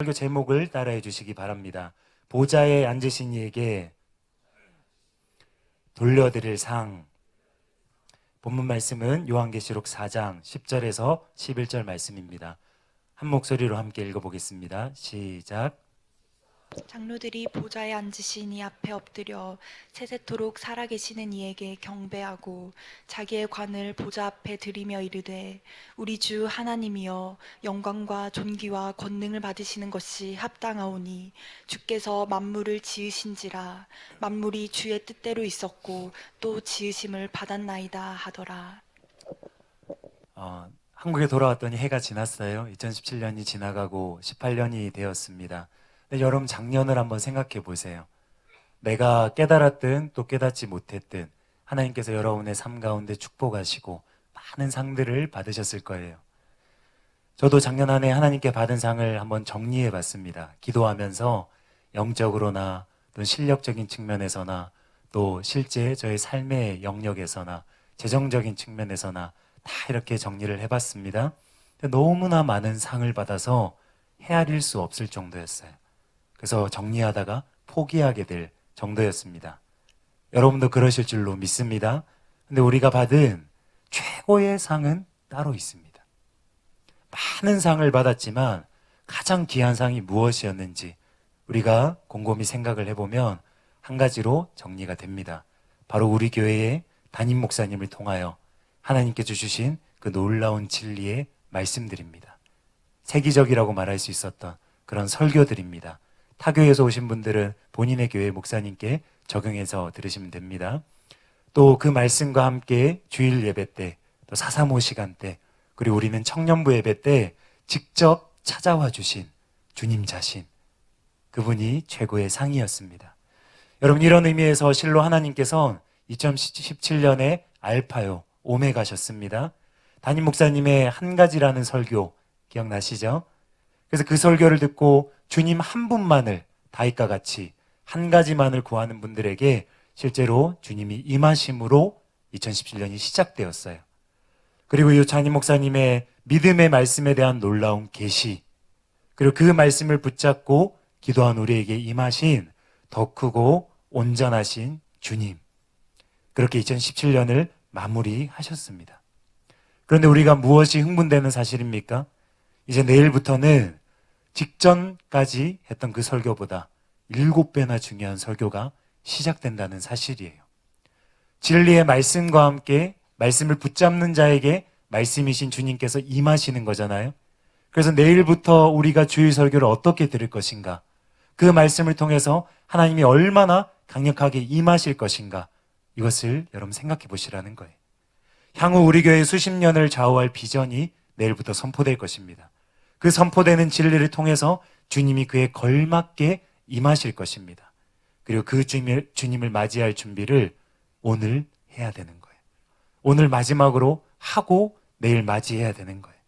설교 제목을 따라해 주시기 바랍니다. 보좌에 앉으신 이에게 돌려드릴 상. 본문 말씀은 요한계시록 4장 10절에서 11절 말씀입니다. 한 목소리로 함께 읽어보겠습니다. 시작. 장로들이 보좌에 앉으신 이 앞에 엎드려 세세토록 살아계시는 이에게 경배하고 자기의 관을 보좌 앞에 드리며 이르되 우리 주 하나님이여 영광과 존귀와 권능을 받으시는 것이 합당하오니 주께서 만물을 지으신지라 만물이 주의 뜻대로 있었고 또 지으심을 받았나이다 하더라. 한국에 돌아왔더니 해가 지났어요. 2017년이 지나가고 18년이 되었습니다. 근데 여러분 작년을 한번 생각해 보세요. 내가 깨달았든 또 깨닫지 못했든 하나님께서 여러분의 삶 가운데 축복하시고 많은 상들을 받으셨을 거예요. 저도 작년 한 해 하나님께 받은 상을 한번 정리해 봤습니다. 기도하면서 영적으로나 또 실력적인 측면에서나 또 실제 저의 삶의 영역에서나 재정적인 측면에서나 다 이렇게 정리를 해봤습니다. 너무나 많은 상을 받아서 헤아릴 수 없을 정도였어요. 그래서 정리하다가 포기하게 될 정도였습니다. 여러분도 그러실 줄로 믿습니다. 근데 우리가 받은 최고의 상은 따로 있습니다. 많은 상을 받았지만 가장 귀한 상이 무엇이었는지 우리가 곰곰이 생각을 해보면 한 가지로 정리가 됩니다. 바로 우리 교회의 담임 목사님을 통하여 하나님께서 주신 그 놀라운 진리의 말씀들입니다. 세기적이라고 말할 수 있었던 그런 설교들입니다. 타교에서 오신 분들은 본인의 교회 목사님께 적용해서 들으시면 됩니다. 또 그 말씀과 함께 주일 예배 때, 또 435 시간 때, 그리고 우리는 청년부 예배 때 직접 찾아와 주신 주님 자신, 그분이 최고의 상이었습니다. 여러분, 이런 의미에서 실로 하나님께서는 2017년에 알파요, 오메가셨습니다. 담임 목사님의 한 가지라는 설교 기억나시죠? 그래서 그 설교를 듣고 주님 한 분만을 다윗과 같이 한 가지만을 구하는 분들에게 실제로 주님이 임하심으로 2017년이 시작되었어요. 그리고 이 담임 목사님의 믿음의 말씀에 대한 놀라운 계시, 그리고 그 말씀을 붙잡고 기도한 우리에게 임하신 더 크고 온전하신 주님, 그렇게 2017년을 마무리하셨습니다. 그런데 우리가 무엇이 흥분되는 사실입니까? 이제 내일부터는 직전까지 했던 그 설교보다 7배나 중요한 설교가 시작된다는 사실이에요. 진리의 말씀과 함께 말씀을 붙잡는 자에게 말씀이신 주님께서 임하시는 거잖아요. 그래서 내일부터 우리가 주일 설교를 어떻게 들을 것인가, 그 말씀을 통해서 하나님이 얼마나 강력하게 임하실 것인가, 이것을 여러분 생각해 보시라는 거예요. 향후 우리 교회 수십 년을 좌우할 비전이 내일부터 선포될 것입니다. 그 선포되는 진리를 통해서 주님이 그에 걸맞게 임하실 것입니다. 그리고 그 주님을 맞이할 준비를 오늘 해야 되는 거예요. 오늘 마지막으로 하고 내일 맞이해야 되는 거예요.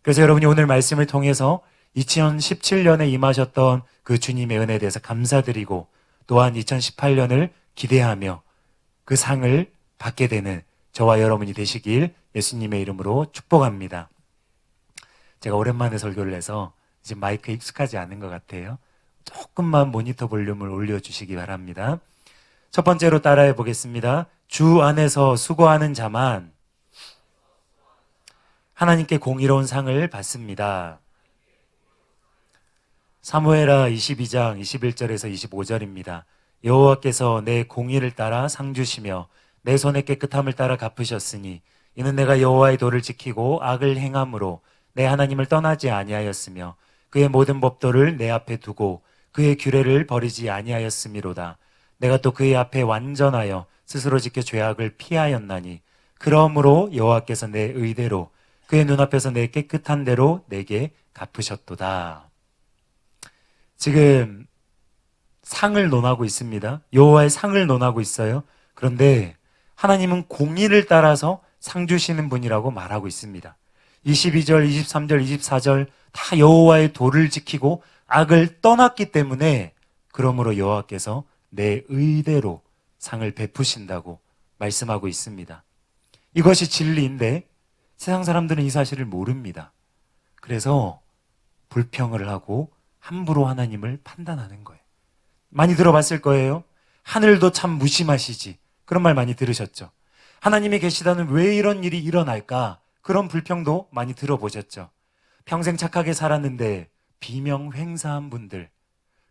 그래서 여러분이 오늘 말씀을 통해서 2017년에 임하셨던 그 주님의 은혜에 대해서 감사드리고 또한 2018년을 기대하며 그 상을 받게 되는 저와 여러분이 되시길 예수님의 이름으로 축복합니다. 제가 오랜만에 설교를 해서 지금 마이크에 익숙하지 않은 것 같아요. 조금만 모니터 볼륨을 올려주시기 바랍니다. 첫 번째로 따라해 보겠습니다. 주 안에서 수고하는 자만 하나님께 공의로운 상을 받습니다. 사무엘하 22장 21절에서 25절입니다. 여호와께서 내 공의를 따라 상 주시며 내 손의 깨끗함을 따라 갚으셨으니 이는 내가 여호와의 도를 지키고 악을 행함으로 내 하나님을 떠나지 아니하였으며 그의 모든 법도를 내 앞에 두고 그의 규례를 버리지 아니하였음이로다. 내가 또 그의 앞에 완전하여 스스로 지켜 죄악을 피하였나니 그러므로 여호와께서 내 의대로 그의 눈앞에서 내 깨끗한 대로 내게 갚으셨도다. 지금 상을 논하고 있습니다. 여호와의 상을 논하고 있어요. 그런데 하나님은 공의를 따라서 상 주시는 분이라고 말하고 있습니다. 22절, 23절, 24절 다 여호와의 도를 지키고 악을 떠났기 때문에 그러므로 여호와께서 내 의대로 상을 베푸신다고 말씀하고 있습니다. 이것이 진리인데 세상 사람들은 이 사실을 모릅니다. 그래서 불평을 하고 함부로 하나님을 판단하는 거예요. 많이 들어봤을 거예요. 하늘도 참 무심하시지. 그런 말 많이 들으셨죠. 하나님이 계시다는 왜 이런 일이 일어날까? 그런 불평도 많이 들어보셨죠. 평생 착하게 살았는데 비명횡사한 분들,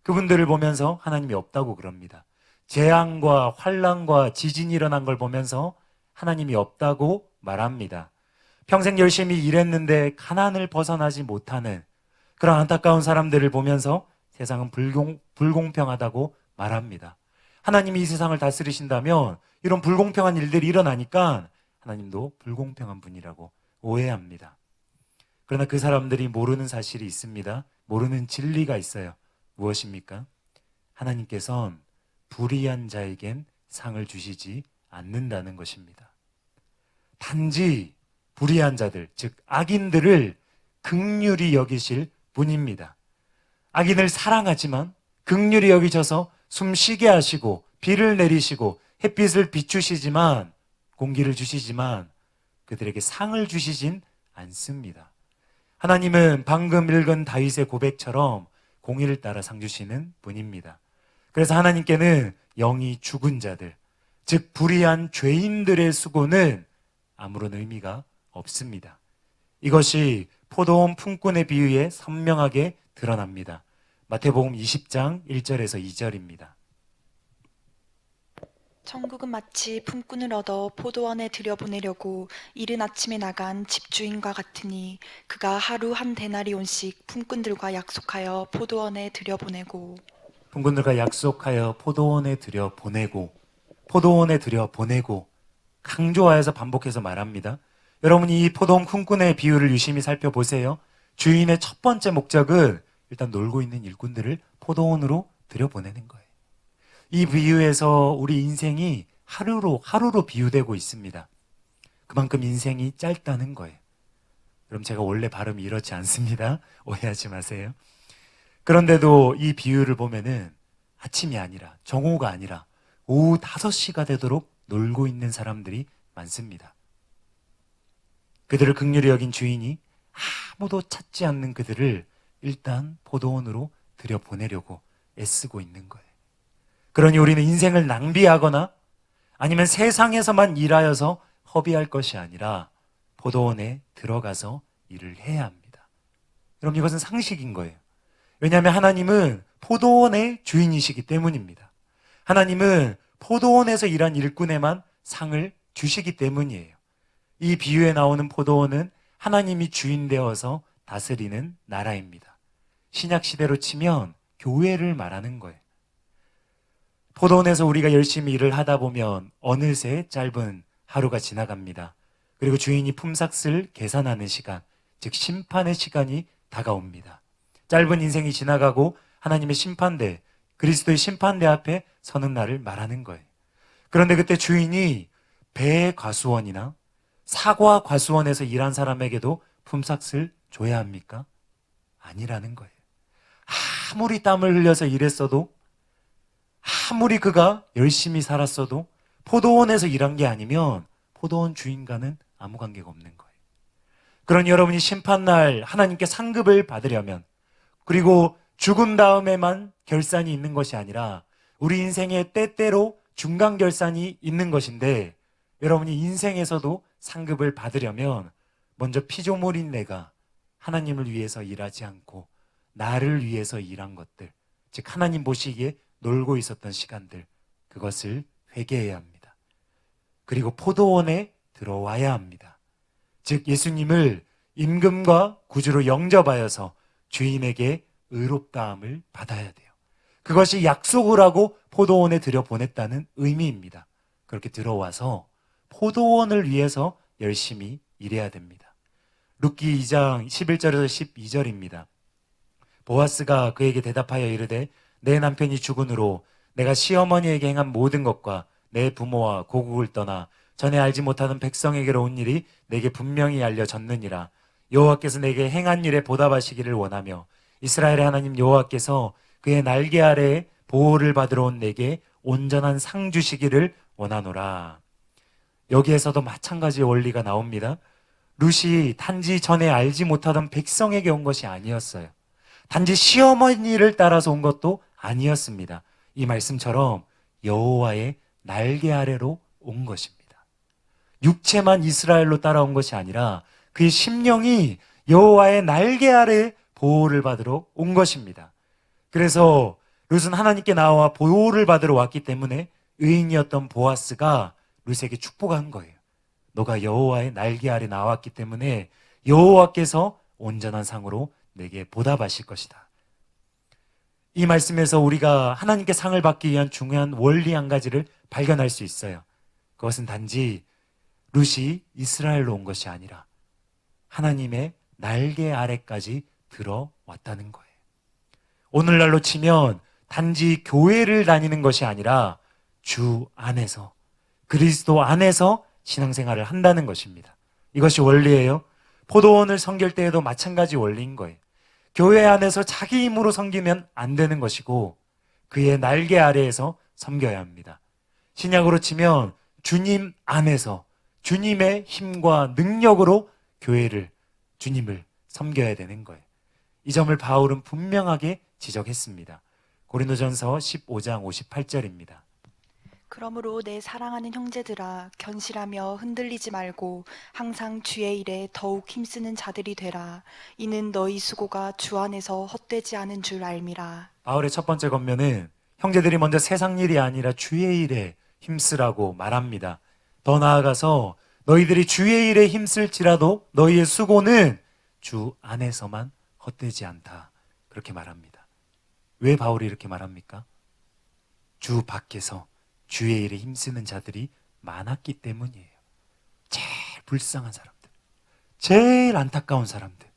그분들을 보면서 하나님이 없다고 그럽니다. 재앙과 환란과 지진이 일어난 걸 보면서 하나님이 없다고 말합니다. 평생 열심히 일했는데 가난을 벗어나지 못하는 그런 안타까운 사람들을 보면서 세상은 불공평하다고 말합니다. 하나님이 이 세상을 다스리신다면 이런 불공평한 일들이 일어나니까 하나님도 불공평한 분이라고 오해합니다. 그러나 그 사람들이 모르는 사실이 있습니다. 모르는 진리가 있어요. 무엇입니까? 하나님께서는 불의한 자에겐 상을 주시지 않는다는 것입니다. 단지 불의한 자들, 즉 악인들을 긍휼히 여기실 분입니다. 악인을 사랑하지만 긍휼히 여기셔서 숨 쉬게 하시고 비를 내리시고 햇빛을 비추시지만 공기를 주시지만 그들에게 상을 주시진 않습니다. 하나님은 방금 읽은 다윗의 고백처럼 공의를 따라 상 주시는 분입니다. 그래서 하나님께는 영이 죽은 자들, 즉 불의한 죄인들의 수고는 아무런 의미가 없습니다. 이것이 포도원 품꾼의 비유에 선명하게 드러납니다. 마태복음 20장 1절에서 2절입니다. 천국은 마치 품꾼을 얻어 포도원에 들여보내려고 이른 아침에 나간 집주인과 같으니 그가 하루 한 데나리온씩 품꾼들과 약속하여 포도원에 들여보내고 품꾼들과 약속하여 포도원에 들여보내고 강조하여서 반복해서 말합니다. 여러분이 이 포도원 품꾼의 비유를 유심히 살펴보세요. 주인의 첫 번째 목적은 일단 놀고 있는 일꾼들을 포도원으로 들여보내는 거예요. 이 비유에서 우리 인생이 하루로 비유되고 있습니다. 그만큼 인생이 짧다는 거예요. 그럼 제가 원래 발음이 이렇지 않습니다. 오해하지 마세요. 그런데도 이 비유를 보면은 아침이 아니라 정오가 아니라 오후 5시가 되도록 놀고 있는 사람들이 많습니다. 그들을 긍휼히 여긴 주인이 아무도 찾지 않는 그들을 일단 포도원으로 들여보내려고 애쓰고 있는 거예요. 그러니 우리는 인생을 낭비하거나 아니면 세상에서만 일하여서 허비할 것이 아니라 포도원에 들어가서 일을 해야 합니다. 여러분, 이것은 상식인 거예요. 왜냐하면 하나님은 포도원의 주인이시기 때문입니다. 하나님은 포도원에서 일한 일꾼에만 상을 주시기 때문이에요. 이 비유에 나오는 포도원은 하나님이 주인 되어서 다스리는 나라입니다. 신약 시대로 치면 교회를 말하는 거예요. 포도원에서 우리가 열심히 일을 하다 보면 어느새 짧은 하루가 지나갑니다. 그리고 주인이 품삯을 계산하는 시간, 즉 심판의 시간이 다가옵니다. 짧은 인생이 지나가고 하나님의 심판대, 그리스도의 심판대 앞에 서는 날을 말하는 거예요. 그런데 그때 주인이 배 과수원이나 사과 과수원에서 일한 사람에게도 품삯을 줘야 합니까? 아니라는 거예요. 아무리 땀을 흘려서 일했어도, 아무리 그가 열심히 살았어도 포도원에서 일한 게 아니면 포도원 주인과는 아무 관계가 없는 거예요. 그러니 여러분이 심판날 하나님께 상급을 받으려면, 그리고 죽은 다음에만 결산이 있는 것이 아니라 우리 인생의 때때로 중간 결산이 있는 것인데, 여러분이 인생에서도 상급을 받으려면 먼저 피조물인 내가 하나님을 위해서 일하지 않고 나를 위해서 일한 것들, 즉 하나님 보시기에 놀고 있었던 시간들, 그것을 회개해야 합니다. 그리고 포도원에 들어와야 합니다. 즉 예수님을 임금과 구주로 영접하여서 주인에게 의롭다함을 받아야 돼요. 그것이 약속을 하고 포도원에 들여보냈다는 의미입니다. 그렇게 들어와서 포도원을 위해서 열심히 일해야 됩니다. 룻기 2장 11절에서 12절입니다. 보아스가 그에게 대답하여 이르되 내 남편이 죽은 후로 내가 시어머니에게 행한 모든 것과 내 부모와 고국을 떠나 전에 알지 못하는 백성에게로 온 일이 내게 분명히 알려졌느니라. 여호와께서 내게 행한 일에 보답하시기를 원하며 이스라엘의 하나님 여호와께서 그의 날개 아래에 보호를 받으러 온 내게 온전한 상 주시기를 원하노라. 여기에서도 마찬가지의 원리가 나옵니다. 룻이 단지 전에 알지 못하던 백성에게 온 것이 아니었어요. 단지 시어머니를 따라서 온 것도 아니었습니다. 이 말씀처럼 여호와의 날개 아래로 온 것입니다. 육체만 이스라엘로 따라온 것이 아니라 그의 심령이 여호와의 날개 아래 보호를 받으러 온 것입니다. 그래서 룻은 하나님께 나와 보호를 받으러 왔기 때문에 의인이었던 보아스가 룻에게 축복한 거예요. 너가 여호와의 날개 아래 나왔기 때문에 여호와께서 온전한 상으로 내게 보답하실 것이다. 이 말씀에서 우리가 하나님께 상을 받기 위한 중요한 원리 한 가지를 발견할 수 있어요. 그것은 단지 룻이 이스라엘로 온 것이 아니라 하나님의 날개 아래까지 들어왔다는 거예요. 오늘날로 치면 단지 교회를 다니는 것이 아니라 주 안에서, 그리스도 안에서 신앙생활을 한다는 것입니다. 이것이 원리예요. 포도원을 섬길 때에도 마찬가지 원리인 거예요. 교회 안에서 자기 힘으로 섬기면 안 되는 것이고 그의 날개 아래에서 섬겨야 합니다. 신약으로 치면 주님 안에서 주님의 힘과 능력으로 교회를, 주님을 섬겨야 되는 거예요. 이 점을 바울은 분명하게 지적했습니다. 고린도전서 15장 58절입니다. 그러므로 내 사랑하는 형제들아, 견실하며 흔들리지 말고 항상 주의 일에 더욱 힘쓰는 자들이 되라. 이는 너희 수고가 주 안에서 헛되지 않은 줄 알미라. 바울의 첫 번째 권면은 형제들이 먼저 세상 일이 아니라 주의 일에 힘쓰라고 말합니다. 더 나아가서 너희들이 주의 일에 힘쓸지라도 너희의 수고는 주 안에서만 헛되지 않다. 그렇게 말합니다. 왜 바울이 이렇게 말합니까? 주 밖에서 주의 일에 힘쓰는 자들이 많았기 때문이에요. 제일 불쌍한 사람들, 제일 안타까운 사람들,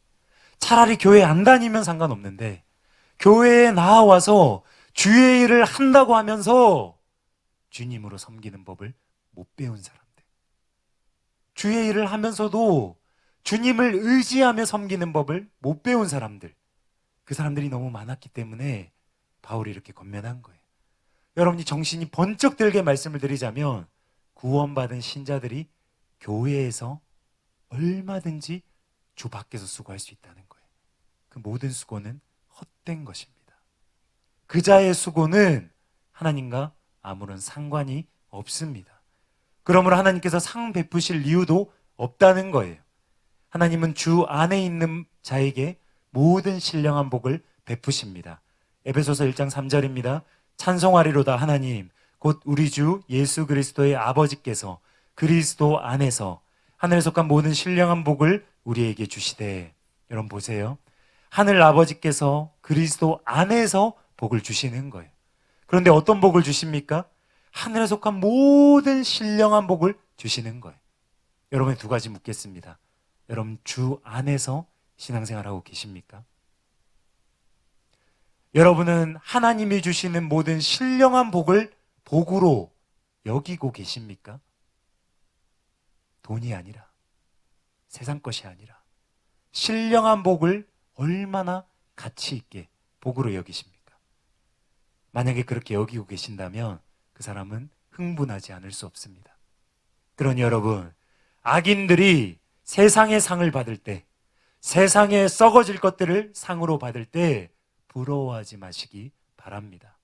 차라리 교회 안 다니면 상관없는데 교회에 나와서 주의 일을 한다고 하면서 주님으로 섬기는 법을 못 배운 사람들, 주의 일을 하면서도 주님을 의지하며 섬기는 법을 못 배운 사람들, 그 사람들이 너무 많았기 때문에 바울이 이렇게 권면한 거예요. 여러분이 정신이 번쩍 들게 말씀을 드리자면 구원받은 신자들이 교회에서 얼마든지 주 밖에서 수고할 수 있다는 거예요. 그 모든 수고는 헛된 것입니다. 그자의 수고는 하나님과 아무런 상관이 없습니다. 그러므로 하나님께서 상 베푸실 이유도 없다는 거예요. 하나님은 주 안에 있는 자에게 모든 신령한 복을 베푸십니다. 에베소서 1장 3절입니다. 찬송하리로다 하나님 곧 우리 주 예수 그리스도의 아버지께서 그리스도 안에서 하늘에 속한 모든 신령한 복을 우리에게 주시되. 여러분 보세요. 하늘 아버지께서 그리스도 안에서 복을 주시는 거예요. 그런데 어떤 복을 주십니까? 하늘에 속한 모든 신령한 복을 주시는 거예요. 여러분의 두 가지 묻겠습니다. 여러분 주 안에서 신앙생활하고 계십니까? 여러분은 하나님이 주시는 모든 신령한 복을 복으로 여기고 계십니까? 돈이 아니라, 세상 것이 아니라 신령한 복을 얼마나 가치 있게 복으로 여기십니까? 만약에 그렇게 여기고 계신다면 그 사람은 흥분하지 않을 수 없습니다. 그러니 여러분, 악인들이 세상의 상을 받을 때, 세상에 썩어질 것들을 상으로 받을 때 부러워하지 마시기 바랍니다.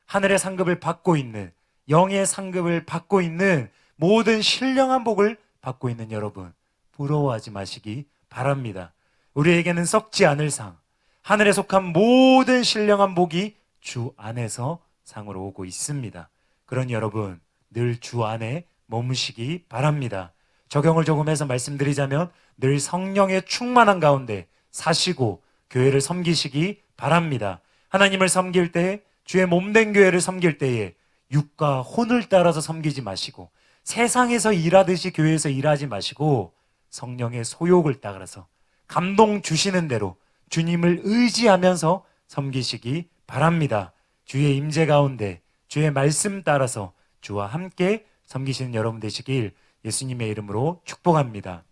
하늘의 상급을 받고 있는, 영의 상급을 받고 있는, 모든 신령한 복을 받고 있는 여러분, 부러워하지 마시기 바랍니다. 우리에게는 썩지 않을 상, 하늘에 속한 모든 신령한 복이 주 안에서 상으로 오고 있습니다. 그러니 여러분, 늘 주 안에 머무시기 바랍니다. 적용을 조금 해서 말씀드리자면 늘 성령의 충만한 가운데 사시고 교회를 섬기시기 바랍니다. 하나님을 섬길 때, 주의 몸된 교회를 섬길 때에 육과 혼을 따라서 섬기지 마시고 세상에서 일하듯이 교회에서 일하지 마시고 성령의 소욕을 따라서 감동 주시는 대로 주님을 의지하면서 섬기시기 바랍니다. 주의 임재 가운데 주의 말씀 따라서 주와 함께 섬기시는 여러분 되시길 예수님의 이름으로 축복합니다.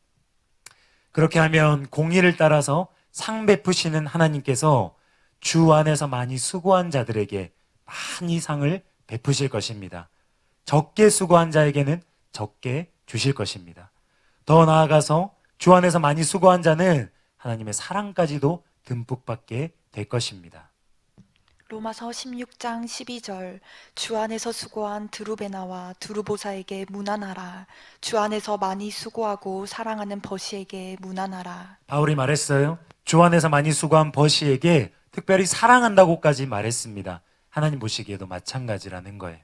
그렇게 하면 공의를 따라서 상 베푸시는 하나님께서 주 안에서 많이 수고한 자들에게 많이 상을 베푸실 것입니다. 적게 수고한 자에게는 적게 주실 것입니다. 더 나아가서 주 안에서 많이 수고한 자는 하나님의 사랑까지도 듬뿍 받게 될 것입니다. 로마서 16장 12절 주 안에서 수고한 드루베나와 두루보사에게 문안하라. 주 안에서 많이 수고하고 사랑하는 버시에게 문안하라. 바울이 말했어요. 주 안에서 많이 수고한 버시에게 특별히 사랑한다고까지 말했습니다. 하나님 보시기에도 마찬가지라는 거예요.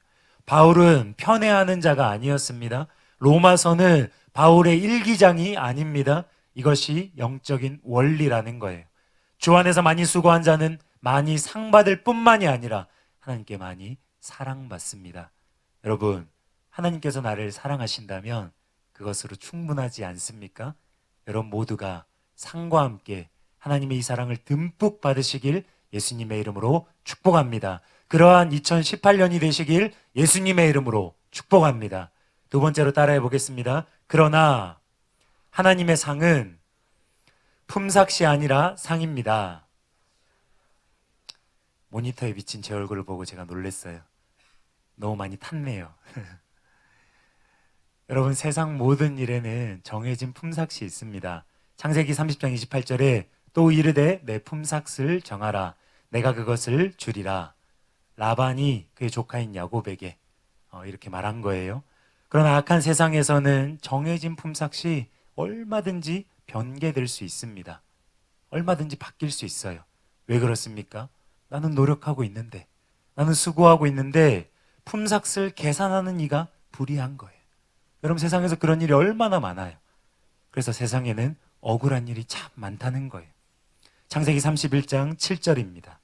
바울은 편애하는 자가 아니었습니다. 로마서는 바울의 일기장이 아닙니다. 이것이 영적인 원리라는 거예요. 주 안에서 많이 수고한 자는 많이 상받을 뿐만이 아니라 하나님께 많이 사랑받습니다. 여러분, 하나님께서 나를 사랑하신다면 그것으로 충분하지 않습니까? 여러분 모두가 상과 함께 하나님의 이 사랑을 듬뿍 받으시길 예수님의 이름으로 축복합니다. 그러한 2018년이 되시길 예수님의 이름으로 축복합니다. 두 번째로 따라해 보겠습니다. 그러나 하나님의 상은 품삯이 아니라 상입니다. 모니터에 비친 제 얼굴을 보고 제가 놀랐어요. 너무 많이 탔네요. 여러분, 세상 모든 일에는 정해진 품삯이 있습니다. 창세기 30장 28절에 또 이르되 내 품삯을 정하라. 내가 그것을 주리라. 라반이 그의 조카인 야곱에게 이렇게 말한 거예요. 그러나 악한 세상에서는 정해진 품삯이 얼마든지 변개될 수 있습니다. 얼마든지 바뀔 수 있어요. 왜 그렇습니까? 나는 노력하고 있는데, 나는 수고하고 있는데 품삯을 계산하는 이가 불의한 거예요. 여러분, 세상에서 그런 일이 얼마나 많아요. 그래서 세상에는 억울한 일이 참 많다는 거예요. 창세기 31장 7절입니다.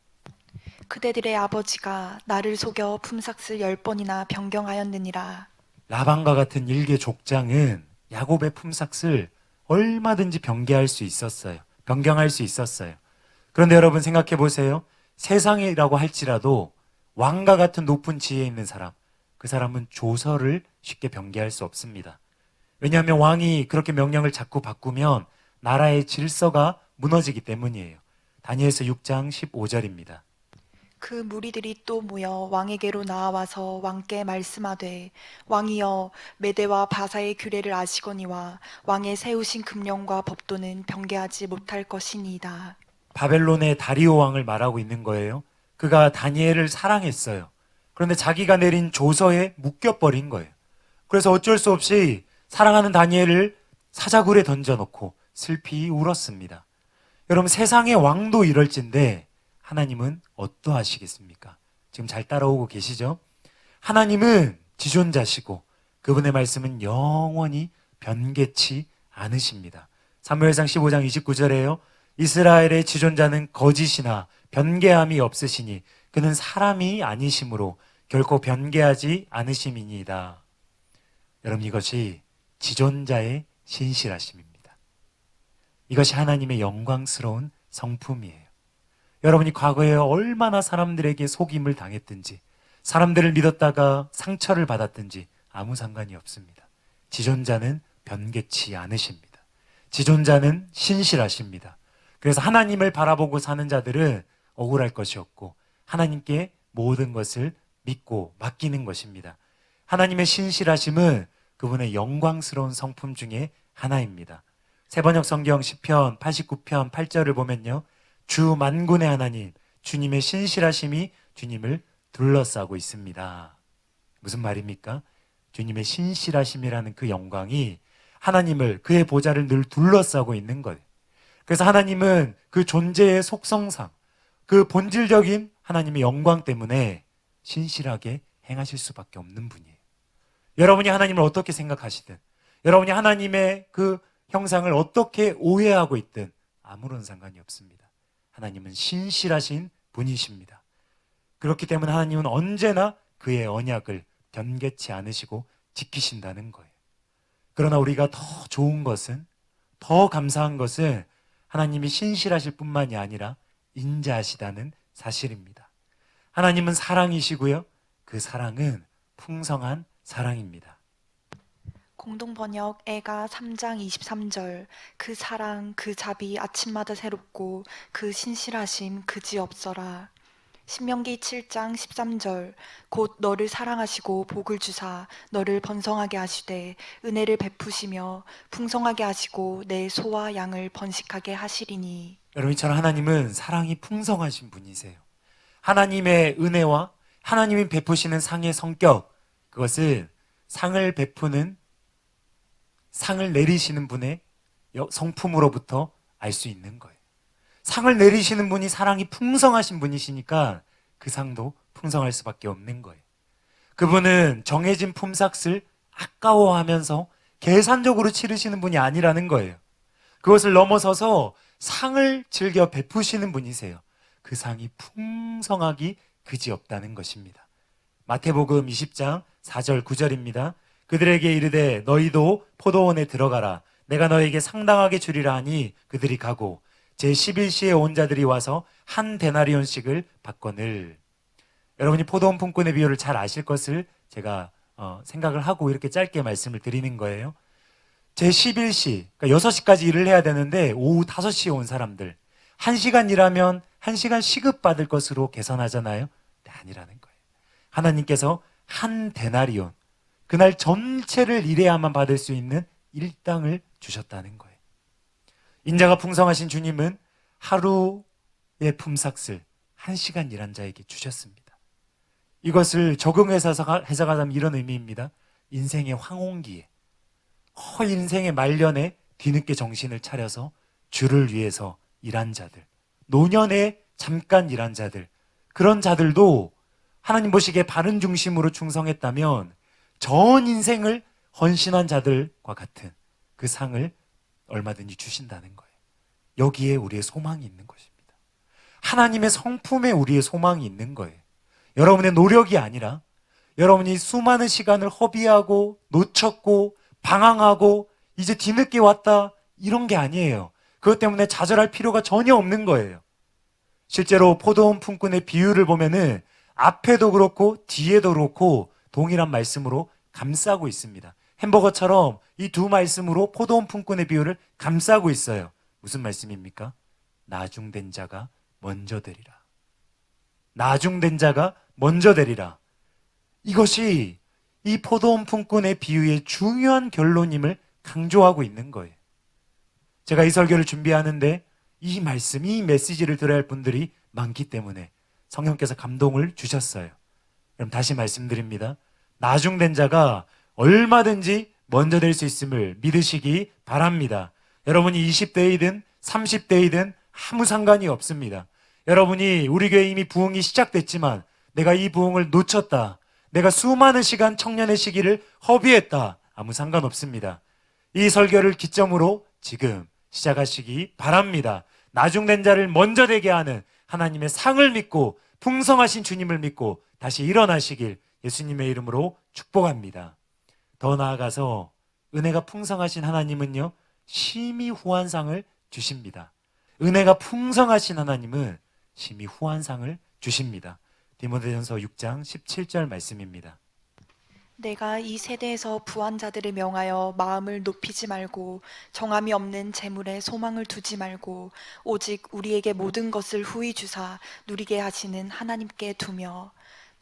그대들의 아버지가 나를 속여 품삯을 10번이나 변경하였느니라. 라반과 같은 일개 족장은 야곱의 품삯을 얼마든지 변경할 수 있었어요. 그런데 여러분 생각해 보세요. 세상이라고 할지라도 왕과 같은 높은 지위에 있는 사람, 그 사람은 조서를 쉽게 변경할 수 없습니다. 왜냐하면 왕이 그렇게 명령을 자꾸 바꾸면 나라의 질서가 무너지기 때문이에요. 다니엘서 6장 15절입니다. 그 무리들이 또 모여 왕에게로 나아와서 왕께 말씀하되 왕이여 메대와 바사의 규례를 아시거니와 왕의 세우신 금령과 법도는 변개하지 못할 것이니이다. 바벨론의 다리오 왕을 말하고 있는 거예요. 그가 다니엘을 사랑했어요. 그런데 자기가 내린 조서에 묶여버린 거예요. 그래서 어쩔 수 없이 사랑하는 다니엘을 사자굴에 던져놓고 슬피 울었습니다. 여러분, 세상의 왕도 이럴진데 하나님은 어떠하시겠습니까? 지금 잘 따라오고 계시죠? 하나님은 지존자시고 그분의 말씀은 영원히 변개치 않으십니다. 사무엘상 15장 29절에요. 이스라엘의 지존자는 거짓이나 변개함이 없으시니 그는 사람이 아니심으로 결코 변개하지 않으심이니이다. 여러분, 이것이 지존자의 신실하심입니다. 이것이 하나님의 영광스러운 성품이에요. 여러분이 과거에 얼마나 사람들에게 속임을 당했든지, 사람들을 믿었다가 상처를 받았든지 아무 상관이 없습니다. 지존자는 변개치 않으십니다. 지존자는 신실하십니다. 그래서 하나님을 바라보고 사는 자들은 억울할 것이 없고 하나님께 모든 것을 믿고 맡기는 것입니다. 하나님의 신실하심은 그분의 영광스러운 성품 중에 하나입니다. 세번역 성경 시편 89편 8절을 보면요. 주 만군의 하나님, 주님의 신실하심이 주님을 둘러싸고 있습니다. 무슨 말입니까? 주님의 신실하심이라는 그 영광이 하나님을, 그의 보좌를 늘 둘러싸고 있는 거예요. 그래서 하나님은 그 존재의 속성상, 그 본질적인 하나님의 영광 때문에 신실하게 행하실 수밖에 없는 분이에요. 여러분이 하나님을 어떻게 생각하시든, 여러분이 하나님의 그 형상을 어떻게 오해하고 있든 아무런 상관이 없습니다. 하나님은 신실하신 분이십니다. 그렇기 때문에 하나님은 언제나 그의 언약을 변개치 않으시고 지키신다는 거예요. 그러나 우리가 더 좋은 것은, 더 감사한 것은 하나님이 신실하실 뿐만이 아니라 인자하시다는 사실입니다. 하나님은 사랑이시고요. 그 사랑은 풍성한 사랑입니다. 공동번역 애가 3장 23절 그 사랑 그 자비 아침마다 새롭고 그 신실하심 그지없어라. 신명기 7장 13절 곧 너를 사랑하시고 복을 주사 너를 번성하게 하시되 은혜를 베푸시며 풍성하게 하시고 내 소와 양을 번식하게 하시리니. 여러분, 이처럼 하나님은 사랑이 풍성하신 분이세요. 하나님의 은혜와 하나님이 베푸시는 상의 성격, 그것은 상을 베푸는, 상을 내리시는 분의 성품으로부터 알 수 있는 거예요. 상을 내리시는 분이 사랑이 풍성하신 분이시니까 그 상도 풍성할 수밖에 없는 거예요. 그분은 정해진 품삯을 아까워하면서 계산적으로 치르시는 분이 아니라는 거예요. 그것을 넘어서서 상을 즐겨 베푸시는 분이세요. 그 상이 풍성하기 그지없다는 것입니다. 마태복음 20장 4절 9절입니다. 그들에게 이르되 너희도 포도원에 들어가라. 내가 너에게 상당하게 주리라 하니 그들이 가고 제11시에 온 자들이 와서 한 데나리온씩을 받거늘. 여러분이 포도원 품꾼의 비유를 잘 아실 것을 제가 생각을 하고 이렇게 짧게 말씀을 드리는 거예요. 제11시, 그러니까 6시까지 일을 해야 되는데 오후 5시에 온 사람들, 1시간 일하면 1시간 시급받을 것으로 계산하잖아요. 네, 아니라는 거예요. 하나님께서 한 데나리온, 그날 전체를 일해야만 받을 수 있는 일당을 주셨다는 거예요. 인자가 풍성하신 주님은 하루의 품삯을 1시간 일한 자에게 주셨습니다. 이것을 적용해서 해석하자면 이런 의미입니다. 인생의 황혼기에, 인생의 말년에 뒤늦게 정신을 차려서 주를 위해서 일한 자들, 노년에 잠깐 일한 자들, 그런 자들도 하나님 보시기에 바른 중심으로 충성했다면 전 인생을 헌신한 자들과 같은 그 상을 얼마든지 주신다는 거예요. 여기에 우리의 소망이 있는 것입니다. 하나님의 성품에 우리의 소망이 있는 거예요. 여러분의 노력이 아니라 여러분이 수많은 시간을 허비하고 놓쳤고 방황하고 이제 뒤늦게 왔다 이런 게 아니에요. 그것 때문에 좌절할 필요가 전혀 없는 거예요. 실제로 포도원 품꾼의 비유를 보면은 앞에도 그렇고 뒤에도 그렇고 동일한 말씀으로 감싸고 있습니다. 햄버거처럼 이 두 말씀으로 포도원 품꾼의 비유를 감싸고 있어요. 무슨 말씀입니까? 나중된 자가 먼저 되리라. 나중된 자가 먼저 되리라. 이것이 이 포도원 품꾼의 비유의 중요한 결론임을 강조하고 있는 거예요. 제가 이 설교를 준비하는데 이 말씀, 이 메시지를 들어야 할 분들이 많기 때문에 성령께서 감동을 주셨어요. 그럼 다시 말씀드립니다. 나중된 자가 얼마든지 먼저 될 수 있음을 믿으시기 바랍니다. 여러분이 20대이든 30대이든 아무 상관이 없습니다. 여러분이 우리 교회 이미 부흥이 시작됐지만 내가 이 부흥을 놓쳤다. 내가 수많은 시간 청년의 시기를 허비했다. 아무 상관없습니다. 이 설교를 기점으로 지금 시작하시기 바랍니다. 나중된 자를 먼저 되게 하는 하나님의 상을 믿고 풍성하신 주님을 믿고 다시 일어나시길 예수님의 이름으로 축복합니다. 더 나아가서 은혜가 풍성하신 하나님은요, 심히 후한 상을 주십니다. 은혜가 풍성하신 하나님은 심히 후한 상을 주십니다. 디모데전서 6장 17절 말씀입니다. 내가 이 세대에서 부한 자들을 명하여 마음을 높이지 말고 정함이 없는 재물에 소망을 두지 말고 오직 우리에게 모든 것을 후히 주사 누리게 하시는 하나님께 두며.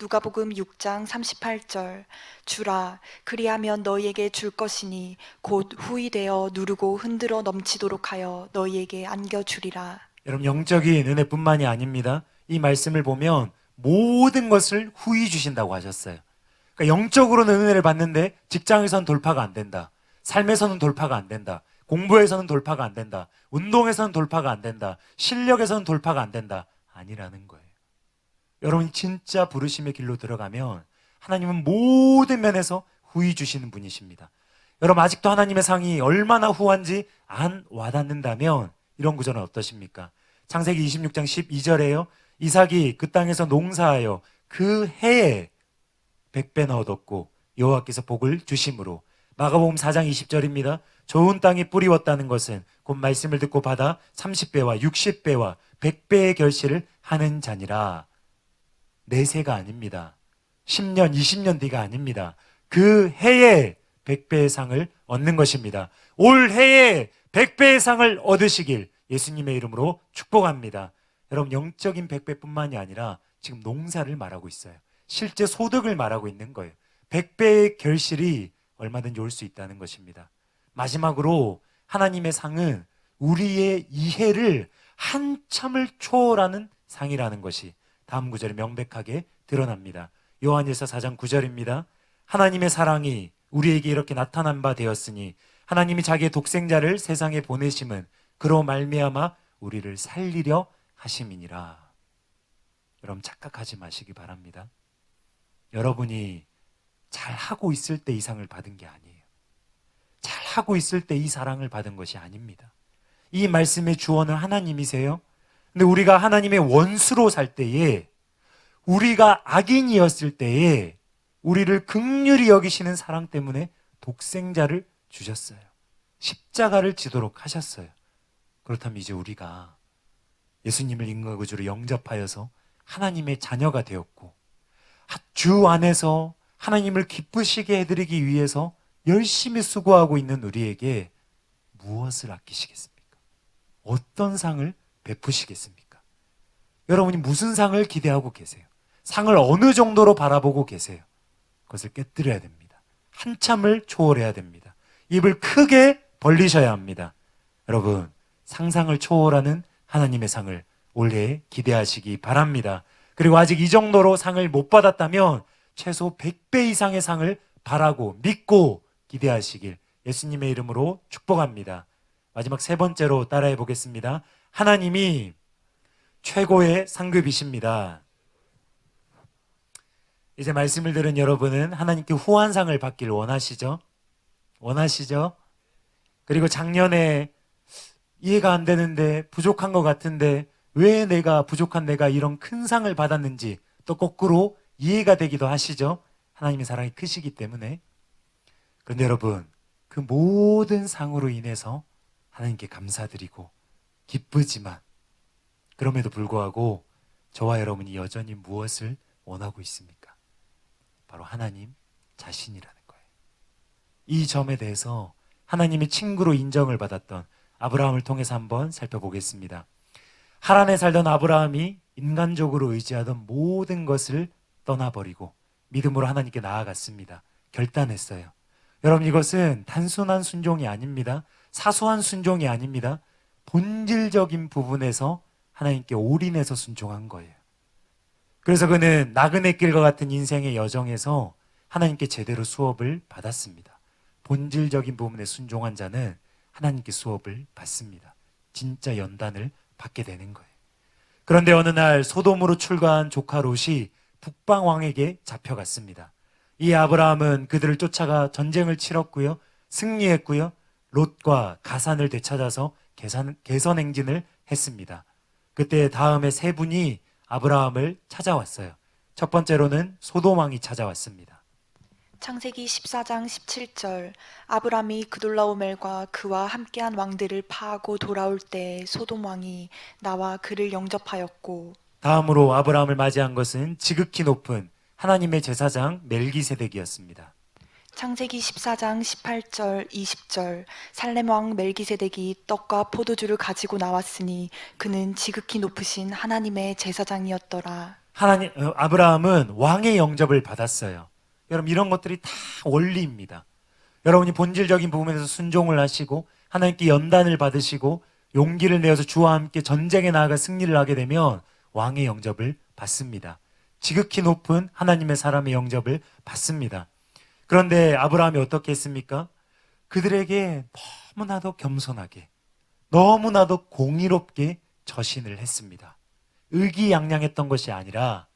누가복음 6장 38절 주라 그리하면 너희에게 줄 것이니 곧 후히 되어 누르고 흔들어 넘치도록 하여 너희에게 안겨주리라. 여러분, 영적인 은혜뿐만이 아닙니다. 이 말씀을 보면 모든 것을 후히 주신다고 하셨어요. 그러니까 영적으로는 은혜를 받는데 직장에서는 돌파가 안 된다. 삶에서는 돌파가 안 된다. 공부에서는 돌파가 안 된다. 운동에서는 돌파가 안 된다. 실력에서는 돌파가 안 된다. 아니라는 거예요. 여러분이 진짜 부르심의 길로 들어가면 하나님은 모든 면에서 후히 주시는 분이십니다. 여러분, 아직도 하나님의 상이 얼마나 후한지 안 와닿는다면 이런 구절은 어떠십니까? 창세기 26장 12절에요. 이삭이 그 땅에서 농사하여 그 해에 100배나 얻었고 여호와께서 복을 주심으로. 마가복음 4장 20절입니다. 좋은 땅이 뿌리웠다는 것은 곧 말씀을 듣고 받아 30배와 60배와 100배의 결실을 하는 자니라. 내세가 아닙니다. 10년, 20년 뒤가 아닙니다. 그 해에 100배의 상을 얻는 것입니다. 올 해에 100배의 상을 얻으시길 예수님의 이름으로 축복합니다. 여러분, 영적인 100배뿐만이 아니라 지금 농사를 말하고 있어요. 실제 소득을 말하고 있는 거예요. 100배의 결실이 얼마든지 올 수 있다는 것입니다. 마지막으로 하나님의 상은 우리의 이해를 한참을 초월하는 상이라는 것이 다음 구절에 명백하게 드러납니다. 요한일서 4장 9절입니다. 하나님의 사랑이 우리에게 이렇게 나타난 바 되었으니 하나님이 자기의 독생자를 세상에 보내심은 그로 말미암아 우리를 살리려 하심이니라. 여러분 착각하지 마시기 바랍니다. 여러분이 잘하고 있을 때 이 상을 받은 게 아니에요. 잘하고 있을 때 이 사랑을 받은 것이 아닙니다. 이 말씀의 주원은 하나님이세요. 근데 우리가 하나님의 원수로 살 때에, 우리가 악인이었을 때에 우리를 긍휼히 여기시는 사랑 때문에 독생자를 주셨어요. 십자가를 지도록 하셨어요. 그렇다면 이제 우리가 예수님을 인간 구주로 영접하여서 하나님의 자녀가 되었고 주 안에서 하나님을 기쁘시게 해드리기 위해서 열심히 수고하고 있는 우리에게 무엇을 아끼시겠습니까? 어떤 상을 베푸시겠습니까? 여러분이 무슨 상을 기대하고 계세요? 상을 어느 정도로 바라보고 계세요? 그것을 깨뜨려야 됩니다. 한참을 초월해야 됩니다. 입을 크게 벌리셔야 합니다. 여러분, 상상을 초월하는 하나님의 상을 올해 기대하시기 바랍니다. 그리고 아직 이 정도로 상을 못 받았다면 최소 100배 이상의 상을 바라고 믿고 기대하시길 예수님의 이름으로 축복합니다. 마지막 세 번째로 따라해 보겠습니다. 하나님이 최고의 상급이십니다. 이제 말씀을 들은 여러분은 하나님께 후한상을 받기를 원하시죠? 원하시죠? 그리고 작년에 이해가 안 되는데, 부족한 것 같은데 왜 부족한 내가 이런 큰 상을 받았는지 또 거꾸로 이해가 되기도 하시죠? 하나님의 사랑이 크시기 때문에. 그런데 여러분, 그 모든 상으로 인해서 하나님께 감사드리고 기쁘지만, 그럼에도 불구하고 저와 여러분이 여전히 무엇을 원하고 있습니까? 바로 하나님 자신이라는 거예요. 이 점에 대해서 하나님의 친구로 인정을 받았던 아브라함을 통해서 한번 살펴보겠습니다. 하란에 살던 아브라함이 인간적으로 의지하던 모든 것을 떠나버리고 믿음으로 하나님께 나아갔습니다. 결단했어요. 여러분, 이것은 단순한 순종이 아닙니다. 사소한 순종이 아닙니다. 본질적인 부분에서 하나님께 올인해서 순종한 거예요. 그래서 그는 나그네 길과 같은 인생의 여정에서 하나님께 제대로 수업을 받았습니다. 본질적인 부분에 순종한 자는 하나님께 수업을 받습니다. 진짜 연단을 받게 되는 거예요. 그런데 어느 날 소돔으로 출가한 조카 롯이 북방 왕에게 잡혀갔습니다. 이 아브라함은 그들을 쫓아가 전쟁을 치렀고요, 승리했고요, 롯과 가산을 되찾아서 개선 행진을 했습니다. 그때 다음에 세 분이 아브라함을 찾아왔어요. 첫 번째로는 소돔 왕이 찾아왔습니다. 창세기 14장 17절 아브람이 그돌라오멜과 그와 함께한 왕들을 파하고 돌아올 때 소돔 왕이 나와 그를 영접하였고, 다음으로 아브라함을 맞이한 것은 지극히 높은 하나님의 제사장 멜기세덱이었습니다. 창세기 14장 18절 20절 살렘 왕 멜기세덱이 떡과 포도주를 가지고 나왔으니 그는 지극히 높으신 하나님의 제사장이었더라. 아브라함은 왕의 영접을 받았어요. 여러분, 이런 것들이 다 원리입니다. 여러분이 본질적인 부분에서 순종을 하시고 하나님께 연단을 받으시고 용기를 내어서 주와 함께 전쟁에 나아가 승리를 하게 되면 왕의 영접을 받습니다. 지극히 높은 하나님의 사람의 영접을 받습니다. 그런데 아브라함이 어떻게 했습니까? 그들에게 너무나도 겸손하게, 너무나도 공의롭게 저신을 했습니다. 의기양양했던 것이 아니라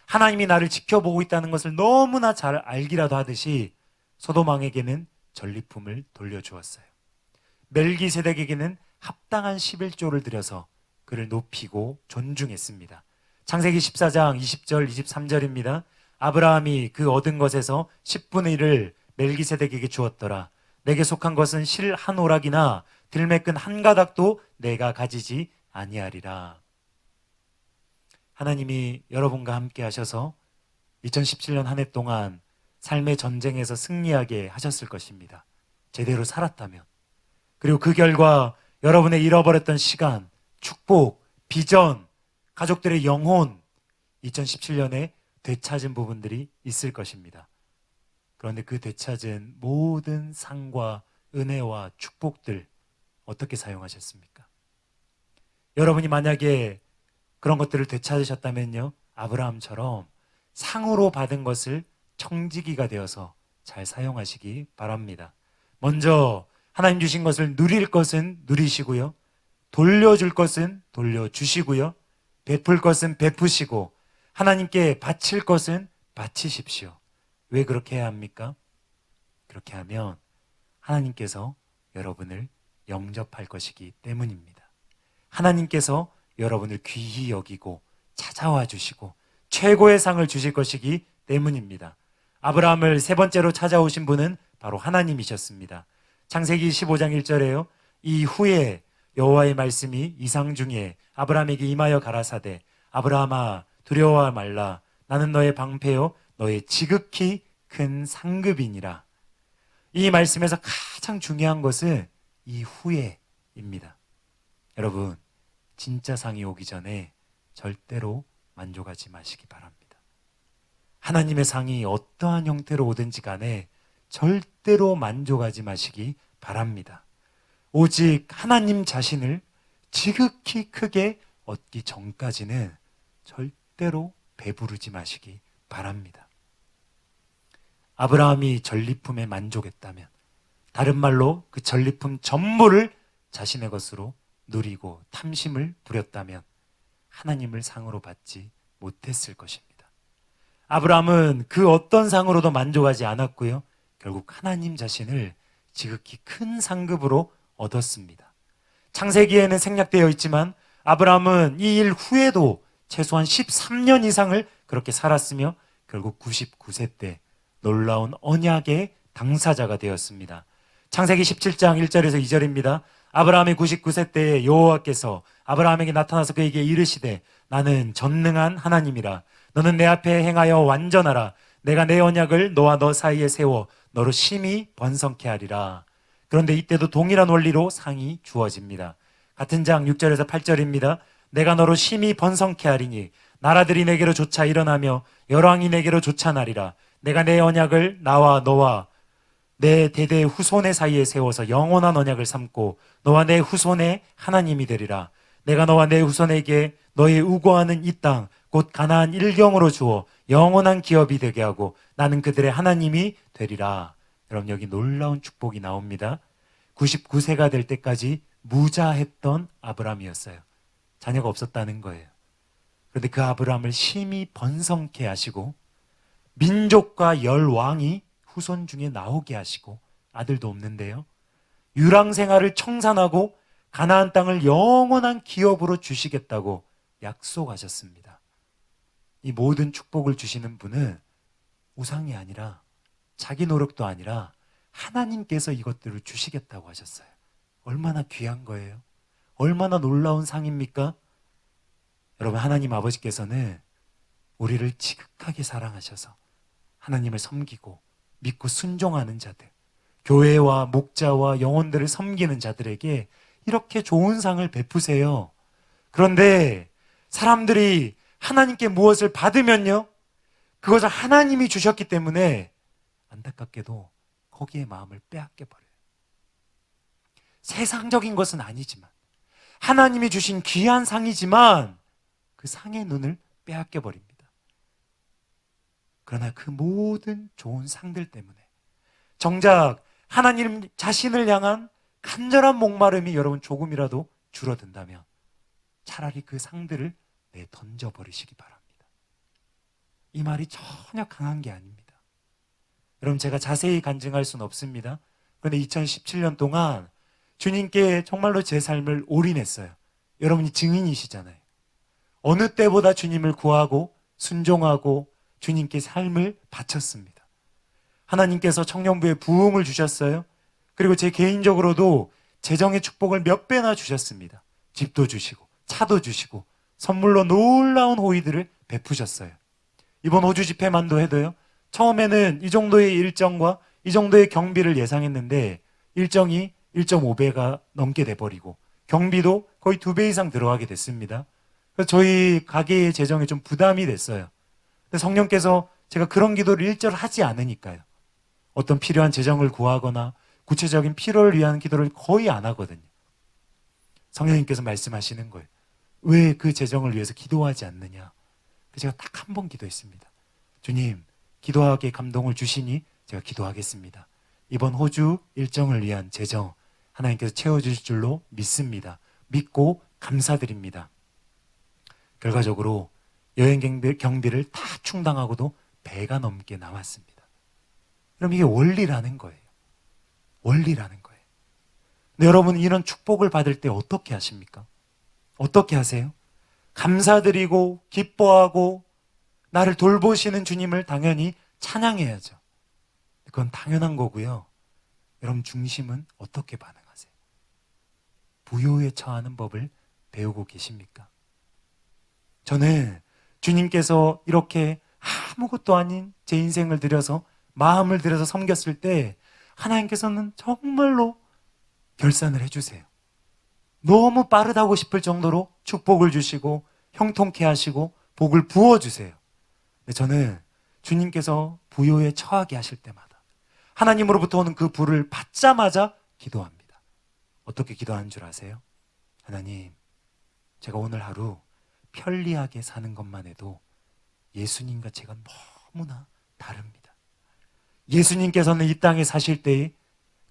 하나님이 나를 지켜보고 있다는 것을 너무나 잘 알기라도 하듯이 소돔 왕에게는 전리품을 돌려주었어요. 멜기세덱에게는 합당한 11조를 드려서 그를 높이고 존중했습니다. 창세기 14장 20절 23절입니다. 아브라함이 그 얻은 것에서 10분의 1을 멜기세덱에게 주었더라. 내게 속한 것은 실 한 오락이나 들매끈 한 가닥도 내가 가지지 아니하리라. 하나님이 여러분과 함께 하셔서 2017년 한 해 동안 삶의 전쟁에서 승리하게 하셨을 것입니다. 제대로 살았다면. 그리고 그 결과 여러분의 잃어버렸던 시간, 축복, 비전, 가족들의 영혼, 2017년에 되찾은 부분들이 있을 것입니다. 그런데 그 되찾은 모든 상과 은혜와 축복들 어떻게 사용하셨습니까? 여러분이 만약에 그런 것들을 되찾으셨다면요, 아브라함처럼 상으로 받은 것을 청지기가 되어서 잘 사용하시기 바랍니다. 먼저 하나님 주신 것을 누릴 것은 누리시고요, 돌려줄 것은 돌려주시고요, 베풀 것은 베푸시고, 하나님께 바칠 것은 바치십시오. 왜 그렇게 해야 합니까? 그렇게 하면 하나님께서 여러분을 영접할 것이기 때문입니다. 하나님께서 여러분을 귀히 여기고 찾아와 주시고 최고의 상을 주실 것이기 때문입니다. 아브라함을 세 번째로 찾아오신 분은 바로 하나님이셨습니다. 창세기 15장 1절에요. 이후에 여호와의 말씀이 이상 중에 아브라함에게 임하여 가라사대 아브라함아 두려워하 말라 나는 너의 방패요 너의 지극히 큰 상급이니라. 이 말씀에서 가장 중요한 것은 이후에입니다. 여러분, 진짜 상이 오기 전에 절대로 만족하지 마시기 바랍니다. 하나님의 상이 어떠한 형태로 오든지 간에 절대로 만족하지 마시기 바랍니다. 오직 하나님 자신을 지극히 크게 얻기 전까지는 절대로 배부르지 마시기 바랍니다. 아브라함이 전리품에 만족했다면, 다른 말로 그 전리품 전부를 자신의 것으로 누리고 탐심을 부렸다면 하나님을 상으로 받지 못했을 것입니다. 아브라함은 그 어떤 상으로도 만족하지 않았고요, 결국 하나님 자신을 지극히 큰 상급으로 얻었습니다. 창세기에는 생략되어 있지만 아브라함은 이 일 후에도 최소한 13년 이상을 그렇게 살았으며 결국 99세 때 놀라운 언약의 당사자가 되었습니다. 창세기 17장 1절에서 2절입니다. 아브라함의 99세 때에 여호와께서 아브라함에게 나타나서 그에게 이르시되 나는 전능한 하나님이라. 너는 내 앞에 행하여 완전하라. 내가 내 언약을 너와 너 사이에 세워 너로 심히 번성케 하리라. 그런데 이때도 동일한 원리로 상이 주어집니다. 같은 장 6절에서 8절입니다. 내가 너로 심히 번성케 하리니 나라들이 내게로 쫓아 일어나며 열왕이 내게로 쫓아나리라. 내가 내 언약을 나와 너와 내 대대 후손의 사이에 세워서 영원한 언약을 삼고 너와 내 후손의 하나님이 되리라. 내가 너와 내 후손에게 너의 우거하는 이 땅 곧 가나안 일경으로 주어 영원한 기업이 되게 하고 나는 그들의 하나님이 되리라. 여러분, 여기 놀라운 축복이 나옵니다. 99세가 될 때까지 무자했던 아브라함이었어요. 자녀가 없었다는 거예요. 그런데 그 아브라함을 심히 번성케 하시고 민족과 열왕이 후손 중에 나오게 하시고, 아들도 없는데요, 유랑 생활을 청산하고 가나안 땅을 영원한 기업으로 주시겠다고 약속하셨습니다. 이 모든 축복을 주시는 분은 우상이 아니라 자기 노력도 아니라 하나님께서 이것들을 주시겠다고 하셨어요. 얼마나 귀한 거예요? 얼마나 놀라운 상입니까? 여러분, 하나님 아버지께서는 우리를 지극하게 사랑하셔서 하나님을 섬기고 믿고 순종하는 자들, 교회와 목자와 영혼들을 섬기는 자들에게 이렇게 좋은 상을 베푸세요. 그런데 사람들이 하나님께 무엇을 받으면요, 그것을 하나님이 주셨기 때문에 안타깝게도 거기에 마음을 빼앗겨 버려요. 세상적인 것은 아니지만 하나님이 주신 귀한 상이지만 그 상의 눈을 빼앗겨 버립니다. 그러나 그 모든 좋은 상들 때문에 정작 하나님 자신을 향한 간절한 목마름이 여러분 조금이라도 줄어든다면 차라리 그 상들을 던져버리시기 바랍니다. 이 말이 전혀 강한 게 아닙니다. 여러분, 제가 자세히 간증할 수는 없습니다. 그런데 2017년 동안 주님께 정말로 제 삶을 올인했어요. 여러분이 증인이시잖아요. 어느 때보다 주님을 구하고 순종하고 주님께 삶을 바쳤습니다. 하나님께서 청년부에 부흥을 주셨어요. 그리고 제 개인적으로도 재정의 축복을 몇 배나 주셨습니다. 집도 주시고 차도 주시고 선물로 놀라운 호의들을 베푸셨어요. 이번 호주 집회만도 해도요, 처음에는 이 정도의 일정과 이 정도의 경비를 예상했는데 일정이 1.5배가 넘게 돼버리고 경비도 거의 2배 이상 들어가게 됐습니다. 그래서 저희 가게의 재정에 좀 부담이 됐어요. 근데 성령께서 제가 그런 기도를 일절 하지 않으니까요. 어떤 필요한 재정을 구하거나 구체적인 필요를 위한 기도를 거의 안 하거든요. 성령님께서 말씀하시는 거예요. 왜 그 재정을 위해서 기도하지 않느냐. 제가 딱 한 번 기도했습니다. 주님, 기도하게 감동을 주시니 제가 기도하겠습니다. 이번 호주 일정을 위한 재정 하나님께서 채워주실 줄로 믿습니다. 믿고 감사드립니다. 결과적으로 여행 경비를 다 충당하고도 배가 넘게 남았습니다. 그럼 이게 원리라는 거예요. 원리라는 거예요. 근데 여러분 이런 축복을 받을 때 어떻게 하십니까? 어떻게 하세요? 감사드리고 기뻐하고 나를 돌보시는 주님을 당연히 찬양해야죠. 그건 당연한 거고요. 여러분 중심은 어떻게 반응하세요? 부요에 처하는 법을 배우고 계십니까? 저는 주님께서 이렇게 아무것도 아닌 제 인생을 들여서 마음을 들여서 섬겼을 때 하나님께서는 정말로 결산을 해주세요. 너무 빠르다고 싶을 정도로 축복을 주시고 형통케 하시고 복을 부어주세요. 근데 저는 주님께서 부요에 처하게 하실 때마다 하나님으로부터 오는 그 불을 받자마자 기도합니다. 어떻게 기도하는 줄 아세요? 하나님, 제가 오늘 하루 편리하게 사는 것만 해도 예수님과 제가 너무나 다릅니다. 예수님께서는 이 땅에 사실 때에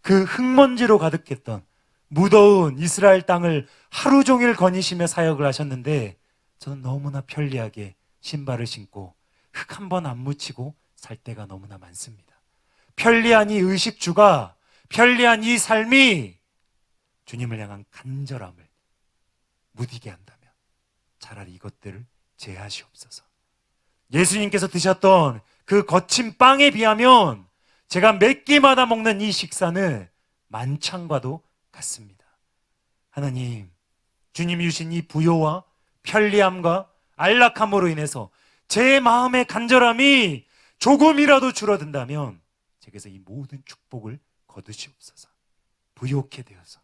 그 흙먼지로 가득했던 무더운 이스라엘 땅을 하루 종일 거니시며 사역을 하셨는데 저는 너무나 편리하게 신발을 신고 흙 한 번 안 묻히고 살 때가 너무나 많습니다. 편리한 이 의식주가, 편리한 이 삶이 주님을 향한 간절함을 무디게 한다면 차라리 이것들을 제하시옵소서. 예수님께서 드셨던 그 거친 빵에 비하면 제가 몇 끼마다 먹는 이 식사는 만찬과도 같습니다. 하나님, 주님이 주신 이 부요와 편리함과 안락함으로 인해서 제 마음의 간절함이 조금이라도 줄어든다면 제게서 이 모든 축복을 거두시옵소서. 부요케 되어서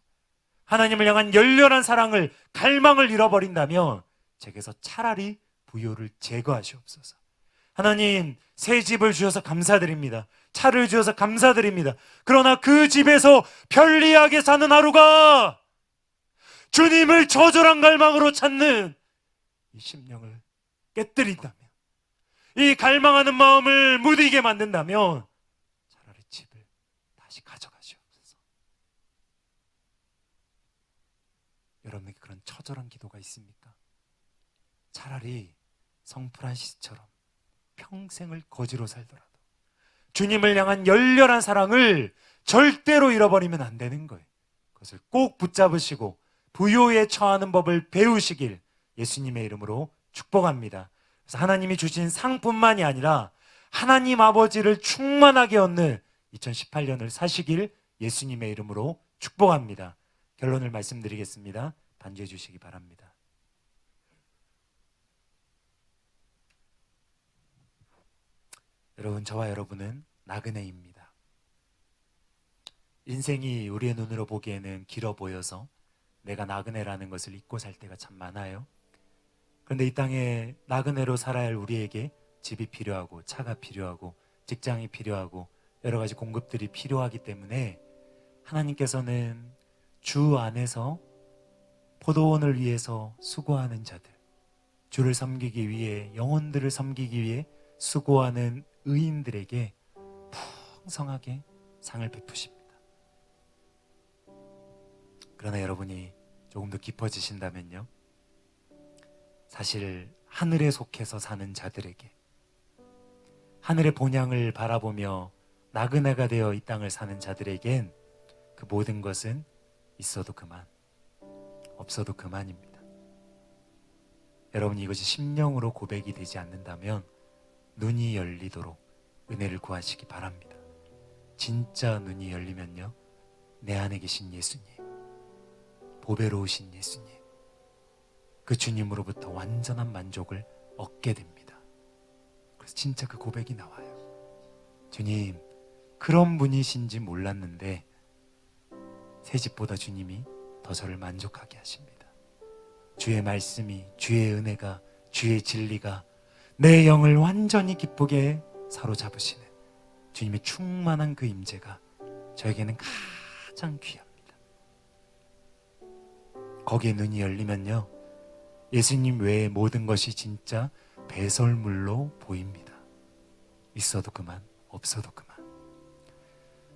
하나님을 향한 열렬한 사랑을, 갈망을 잃어버린다면 제게서 차라리 부요를 제거하시옵소서. 하나님, 새 집을 주셔서 감사드립니다. 차를 주셔서 감사드립니다. 그러나 그 집에서 편리하게 사는 하루가 주님을 처절한 갈망으로 찾는 이 심령을 깨뜨린다면, 이 갈망하는 마음을 무디게 만든다면 차라리 집을 다시 가져가시옵소서. 여러분에게 그런 처절한 기도가 있습니까? 차라리 성프란시스처럼 평생을 거지로 살더라도 주님을 향한 열렬한 사랑을 절대로 잃어버리면 안 되는 거예요. 그것을 꼭 붙잡으시고 부요에 처하는 법을 배우시길 예수님의 이름으로 축복합니다. 그래서 하나님이 주신 상뿐만이 아니라 하나님 아버지를 충만하게 얻는 2018년을 사시길 예수님의 이름으로 축복합니다. 결론을 말씀드리겠습니다. 반주해 주시기 바랍니다. 여러분, 저와 여러분은 나그네입니다. 인생이 우리의 눈으로 보기에는 길어 보여서 내가 나그네라는 것을 잊고 살 때가 참 많아요. 그런데 이 땅에 나그네로 살아야 할 우리에게 집이 필요하고 차가 필요하고 직장이 필요하고 여러 가지 공급들이 필요하기 때문에 하나님께서는 주 안에서 포도원을 위해서 수고하는 자들, 주를 섬기기 위해, 영혼들을 섬기기 위해 수고하는 의인들에게 풍성하게 상을 베푸십니다. 그러나 여러분이 조금 더 깊어지신다면요, 사실 하늘에 속해서 사는 자들에게, 하늘의 본향을 바라보며 나그네가 되어 이 땅을 사는 자들에겐 그 모든 것은 있어도 그만, 없어도 그만입니다. 여러분, 이것이 심령으로 고백이 되지 않는다면 눈이 열리도록 은혜를 구하시기 바랍니다. 진짜 눈이 열리면요, 내 안에 계신 예수님, 보배로우신 예수님, 그 주님으로부터 완전한 만족을 얻게 됩니다. 그래서 진짜 그 고백이 나와요. 주님, 그런 분이신지 몰랐는데 새 집보다 주님이 더 저를 만족하게 하십니다. 주의 말씀이, 주의 은혜가, 주의 진리가 내 영을 완전히 기쁘게 사로잡으시는 주님의 충만한 그 임재가 저에게는 가장 귀합니다. 거기에 눈이 열리면요, 예수님 외의 모든 것이 진짜 배설물로 보입니다. 있어도 그만, 없어도 그만.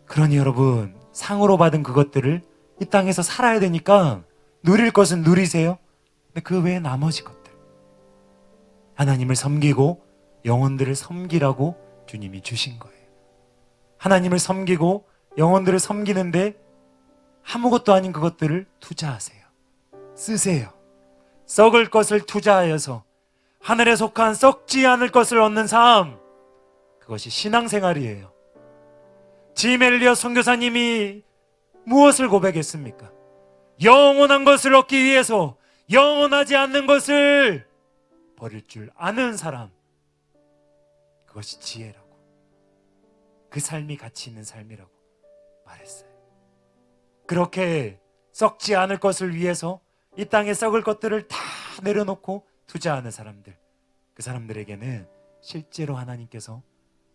그러니 여러분, 상으로 받은 그것들을 이 땅에서 살아야 되니까 누릴 것은 누리세요. 근데 그 외에 나머지 것들, 하나님을 섬기고 영혼들을 섬기라고 주님이 주신 거예요. 하나님을 섬기고 영혼들을 섬기는데 아무것도 아닌 그것들을 투자하세요. 쓰세요. 썩을 것을 투자하여서 하늘에 속한 썩지 않을 것을 얻는 삶, 그것이 신앙생활이에요. 짐 엘리엇 선교사님이 무엇을 고백했습니까? 영원한 것을 얻기 위해서 영원하지 않는 것을 버릴 줄 아는 사람, 그것이 지혜라고, 그 삶이 가치 있는 삶이라고 말했어요. 그렇게 썩지 않을 것을 위해서 이 땅에 썩을 것들을 다 내려놓고 투자하는 사람들, 그 사람들에게는 실제로 하나님께서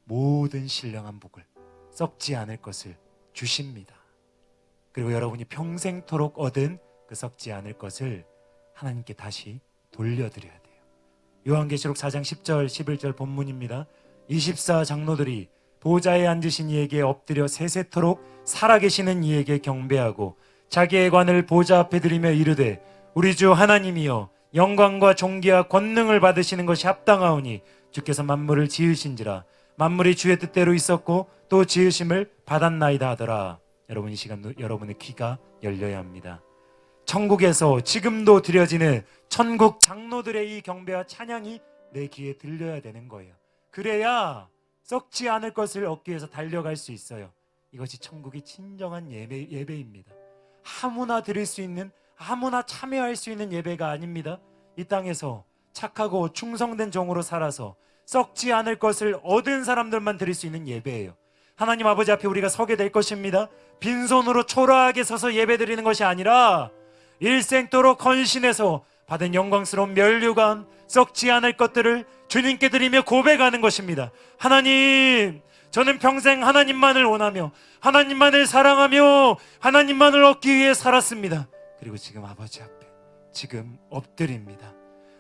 모든 신령한 복을, 썩지 않을 것을 주십니다. 그리고 여러분이 평생토록 얻은 그 썩지 않을 것을 하나님께 다시 돌려드려야 돼요. 요한계시록 4장 10절 11절 본문입니다. 24 장로들이 보좌에 앉으신 이에게 엎드려 세세토록 살아계시는 이에게 경배하고 자기의 관을 보좌 앞에 들이며 이르되 우리 주 하나님이여 영광과 존귀와 권능을 받으시는 것이 합당하오니 주께서 만물을 지으신지라 만물이 주의 뜻대로 있었고 또 지으심을 받았나이다 하더라. 여러분, 이 시간 여러분의 귀가 열려야 합니다. 천국에서 지금도 드려지는 천국 장로들의 이 경배와 찬양이 내 귀에 들려야 되는 거예요. 그래야 썩지 않을 것을 얻기 위해서 달려갈 수 있어요. 이것이 천국의 진정한 예배입니다. 아무나 드릴 수 있는, 아무나 참여할 수 있는 예배가 아닙니다. 이 땅에서 착하고 충성된 종으로 살아서 썩지 않을 것을 얻은 사람들만 드릴 수 있는 예배예요. 하나님 아버지 앞에 우리가 서게 될 것입니다. 빈손으로 초라하게 서서 예배드리는 것이 아니라 일생도록 헌신해서 받은 영광스러운 면류관, 썩지 않을 것들을 주님께 드리며 고백하는 것입니다. 하나님, 저는 평생 하나님만을 원하며 하나님만을 사랑하며 하나님만을 얻기 위해 살았습니다. 그리고 지금 아버지 앞에 지금 엎드립니다.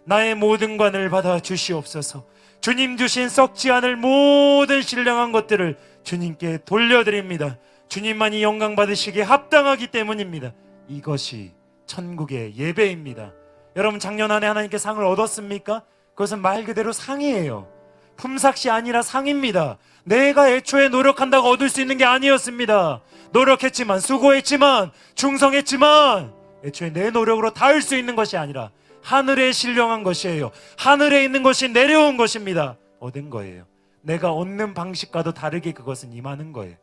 나의 모든 관을 받아 주시옵소서. 주님 주신 썩지 않을 모든 신령한 것들을 주님께 돌려드립니다. 주님만이 영광 받으시기에 합당하기 때문입니다. 이것이 천국의 예배입니다. 여러분, 작년 한 해 하나님께 상을 얻었습니까? 그것은 말 그대로 상이에요. 품삯이 아니라 상입니다. 내가 애초에 노력한다고 얻을 수 있는 게 아니었습니다. 노력했지만, 수고했지만, 충성했지만 애초에 내 노력으로 닿을 수 있는 것이 아니라 하늘에 신령한 것이에요. 하늘에 있는 것이 내려온 것입니다. 얻은 거예요. 내가 얻는 방식과도 다르게 그것은 임하는 거예요.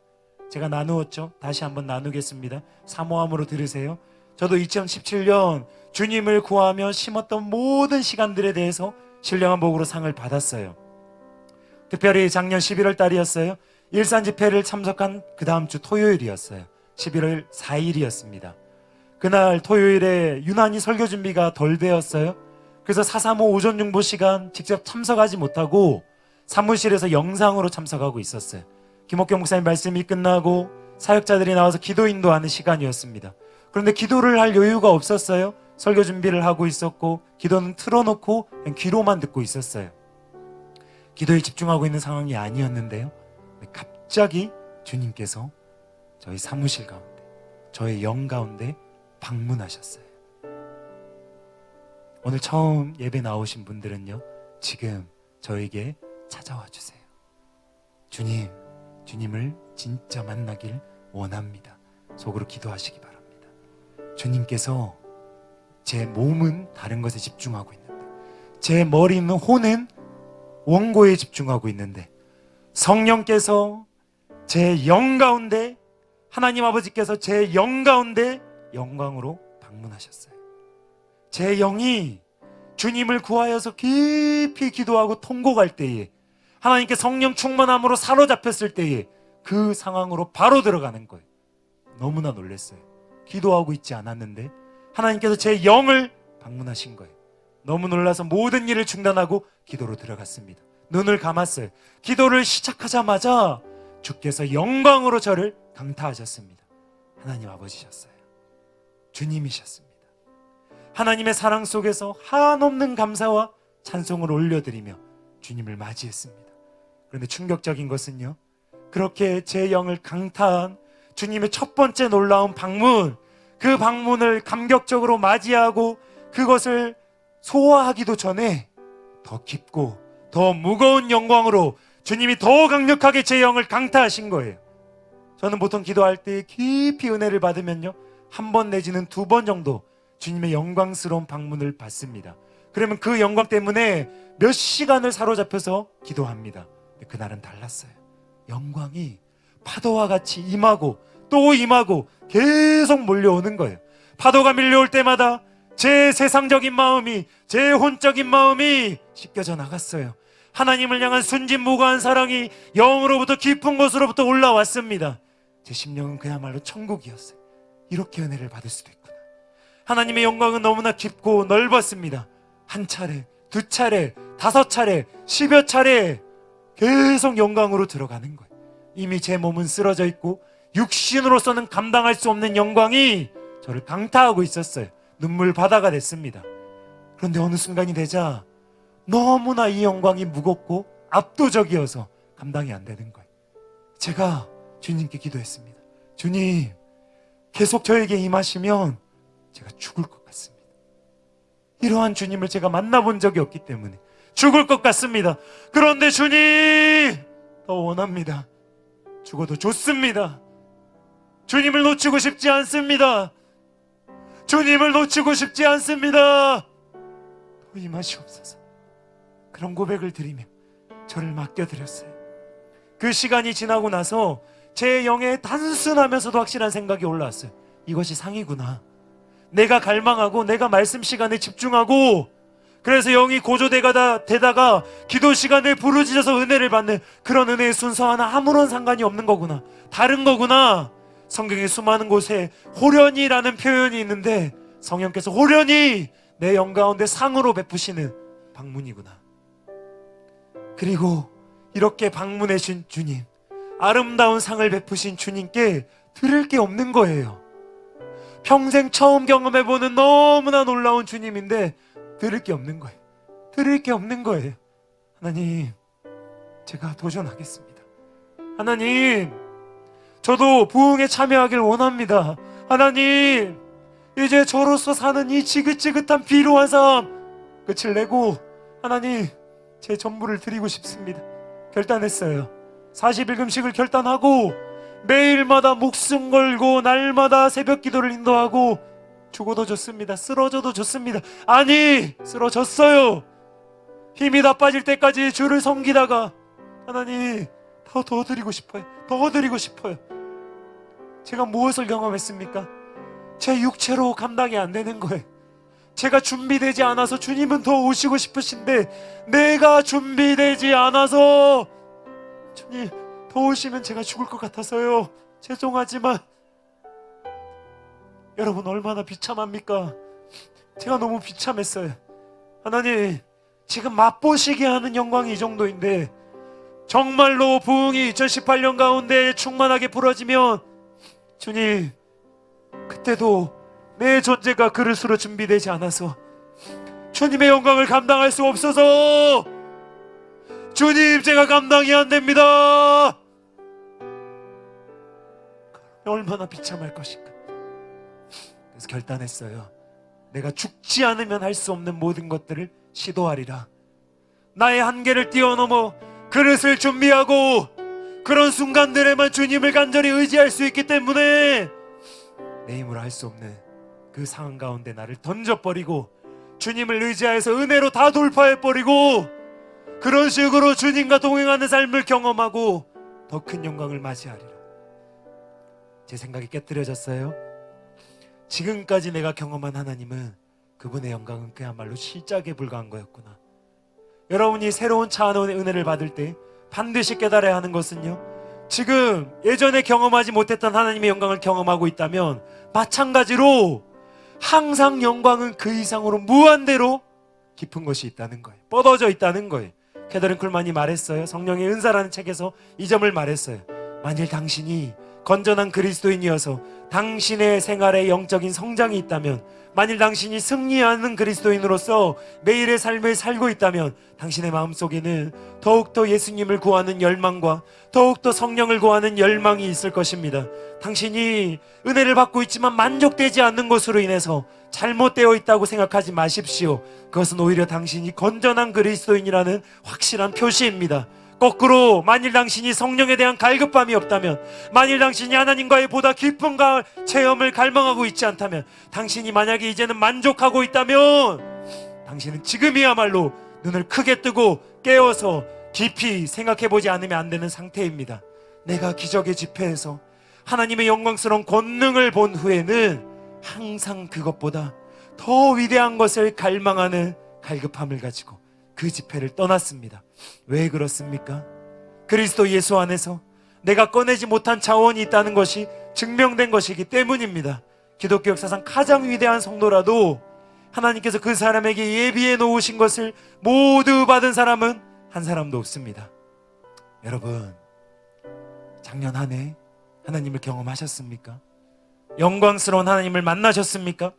제가 나누었죠? 다시 한번 나누겠습니다. 사모함으로 들으세요. 저도 2017년 주님을 구하며 심었던 모든 시간들에 대해서 신령한 복으로 상을 받았어요. 특별히 작년 11월 달이었어요. 일산 집회를 참석한 그 다음 주 토요일이었어요. 11월 4일이었습니다. 그날 토요일에 유난히 설교 준비가 덜 되었어요. 그래서 435 오전 중보 시간 직접 참석하지 못하고 사무실에서 영상으로 참석하고 있었어요. 김옥경 목사님 말씀이 끝나고 사역자들이 나와서 기도 인도하는 시간이었습니다. 그런데 기도를 할 여유가 없었어요. 설교 준비를 하고 있었고 기도는 틀어놓고 그냥 귀로만 듣고 있었어요. 기도에 집중하고 있는 상황이 아니었는데요, 갑자기 주님께서 저희 사무실 가운데, 저의 영 가운데 방문하셨어요. 오늘 처음 예배 나오신 분들은요, 지금 저에게 찾아와 주세요. 주님을 진짜 만나길 원합니다. 속으로 기도하시기 바랍니다. 주님께서 제 몸은 다른 것에 집중하고 있는데, 제 머리는, 혼은 원고에 집중하고 있는데, 성령께서 제 영 가운데, 하나님 아버지께서 제 영 가운데 영광으로 방문하셨어요. 제 영이 주님을 구하여서 깊이 기도하고 통곡할 때에, 하나님께 성령 충만함으로 사로잡혔을 때에 그 상황으로 바로 들어가는 거예요. 너무나 놀랐어요. 기도하고 있지 않았는데 하나님께서 제 영을 방문하신 거예요. 너무 놀라서 모든 일을 중단하고 기도로 들어갔습니다. 눈을 감았어요. 기도를 시작하자마자 주께서 영광으로 저를 강타하셨습니다. 하나님 아버지셨어요. 주님이셨습니다. 하나님의 사랑 속에서 한없는 감사와 찬송을 올려드리며 주님을 맞이했습니다. 그런데 충격적인 것은요, 그렇게 제 영을 강타한 주님의 첫 번째 놀라운 방문, 그 방문을 감격적으로 맞이하고 그것을 소화하기도 전에 더 깊고 더 무거운 영광으로 주님이 더 강력하게 제 영을 강타하신 거예요. 저는 보통 기도할 때 깊이 은혜를 받으면요, 한 번 내지는 2번 정도 주님의 영광스러운 방문을 받습니다. 그러면 그 영광 때문에 몇 시간을 사로잡혀서 기도합니다. 근데 그날은 달랐어요. 영광이 파도와 같이 임하고 또 임하고 계속 몰려오는 거예요. 파도가 밀려올 때마다 제 세상적인 마음이, 제 혼적인 마음이 씻겨져 나갔어요. 하나님을 향한 순진무구한 사랑이 영으로부터 깊은 곳으로부터 올라왔습니다. 제 심령은 그야말로 천국이었어요. 이렇게 은혜를 받을 수도 있구나. 하나님의 영광은 너무나 깊고 넓었습니다. 한 차례, 2차례, 5차례, 10여 차례 계속 영광으로 들어가는 거예요. 이미 제 몸은 쓰러져 있고 육신으로서는 감당할 수 없는 영광이 저를 강타하고 있었어요. 눈물 바다가 됐습니다. 그런데 어느 순간이 되자 너무나 이 영광이 무겁고 압도적이어서 감당이 안 되는 거예요. 제가 주님께 기도했습니다. 주님, 계속 저에게 임하시면 제가 죽을 것 같습니다. 이러한 주님을 제가 만나본 적이 없기 때문에 죽을 것 같습니다. 그런데 주님, 더 원합니다. 죽어도 좋습니다. 주님을 놓치고 싶지 않습니다. 주님을 놓치고 싶지 않습니다. 더 임하시옵소서. 그런 고백을 드리며 저를 맡겨드렸어요. 그 시간이 지나고 나서 제 영에 단순하면서도 확실한 생각이 올라왔어요. 이것이 상이구나. 내가 갈망하고 내가 말씀 시간에 집중하고 그래서 영이 고조되다가 기도 시간에 부르짖어서 은혜를 받는 그런 은혜의 순서와는 아무런 상관이 없는 거구나. 다른 거구나. 성경의 수많은 곳에 호련이라는 표현이 있는데 성령께서 호련히 내 영 가운데 상으로 베푸시는 방문이구나. 그리고 이렇게 방문해 준 주님, 아름다운 상을 베푸신 주님께 들을 게 없는 거예요. 평생 처음 경험해보는 너무나 놀라운 주님인데 들을 게 없는 거예요. 들을 게 없는 거예요. 하나님, 제가 도전하겠습니다. 하나님, 저도 부흥에 참여하길 원합니다. 하나님, 이제 저로서 사는 이 지긋지긋한 비루한 삶 끝을 내고 하나님, 제 전부를 드리고 싶습니다. 결단했어요. 40일 금식을 결단하고 매일마다 목숨 걸고 날마다 새벽 기도를 인도하고 죽어도 좋습니다. 쓰러져도 좋습니다. 아니, 쓰러졌어요. 힘이 다 빠질 때까지 주를 섬기다가 하나님, 더 드리고 싶어요. 더 드리고 싶어요. 제가 무엇을 경험했습니까? 제 육체로 감당이 안 되는 거예요. 제가 준비되지 않아서 주님은 더 오시고 싶으신데 내가 준비되지 않아서 주님 더 오시면 제가 죽을 것 같아서요. 죄송하지만 여러분 얼마나 비참합니까? 제가 너무 비참했어요. 하나님, 지금 맛보시게 하는 영광이 이 정도인데 정말로 부흥이 2018년 가운데 충만하게 부러지면 주님, 그때도 내 존재가 그릇으로 준비되지 않아서 주님의 영광을 감당할 수 없어서 주님, 제가 감당이 안 됩니다. 얼마나 비참할 것인가. 그래서 결단했어요. 내가 죽지 않으면 할 수 없는 모든 것들을 시도하리라. 나의 한계를 뛰어넘어 그릇을 준비하고 그런 순간들에만 주님을 간절히 의지할 수 있기 때문에 내 힘으로 할 수 없는 그 상황 가운데 나를 던져버리고 주님을 의지하여서 은혜로 다 돌파해버리고 그런 식으로 주님과 동행하는 삶을 경험하고 더 큰 영광을 맞이하리라. 제 생각이 깨뜨려졌어요. 지금까지 내가 경험한 하나님은 그분의 영광은 그야말로 시작에 불과한 거였구나. 여러분이 새로운 차 안의 은혜를 받을 때 반드시 깨달아야 하는 것은요, 지금 예전에 경험하지 못했던 하나님의 영광을 경험하고 있다면 마찬가지로 항상 영광은 그 이상으로 무한대로 깊은 것이 있다는 거예요. 뻗어져 있다는 거예요. 캐더린 쿨만이 말했어요. 성령의 은사라는 책에서 이 점을 말했어요. 만일 당신이 건전한 그리스도인이어서 당신의 생활에 영적인 성장이 있다면, 만일 당신이 승리하는 그리스도인으로서 매일의 삶을 살고 있다면 당신의 마음속에는 더욱더 예수님을 구하는 열망과 더욱더 성령을 구하는 열망이 있을 것입니다. 당신이 은혜를 받고 있지만 만족되지 않는 것으로 인해서 잘못되어 있다고 생각하지 마십시오. 그것은 오히려 당신이 건전한 그리스도인이라는 확실한 표시입니다. 거꾸로 만일 당신이 성령에 대한 갈급함이 없다면, 만일 당신이 하나님과의 보다 깊은 체험을 갈망하고 있지 않다면, 당신이 만약에 이제는 만족하고 있다면 당신은 지금이야말로 눈을 크게 뜨고 깨어서 깊이 생각해보지 않으면 안 되는 상태입니다. 내가 기적의 집회에서 하나님의 영광스러운 권능을 본 후에는 항상 그것보다 더 위대한 것을 갈망하는 갈급함을 가지고 그 집회를 떠났습니다. 왜 그렇습니까? 그리스도 예수 안에서 내가 꺼내지 못한 자원이 있다는 것이 증명된 것이기 때문입니다. 기독교 역사상 가장 위대한 성도라도 하나님께서 그 사람에게 예비해 놓으신 것을 모두 받은 사람은 한 사람도 없습니다. 여러분, 작년 한 해 하나님을 경험하셨습니까? 영광스러운 하나님을 만나셨습니까?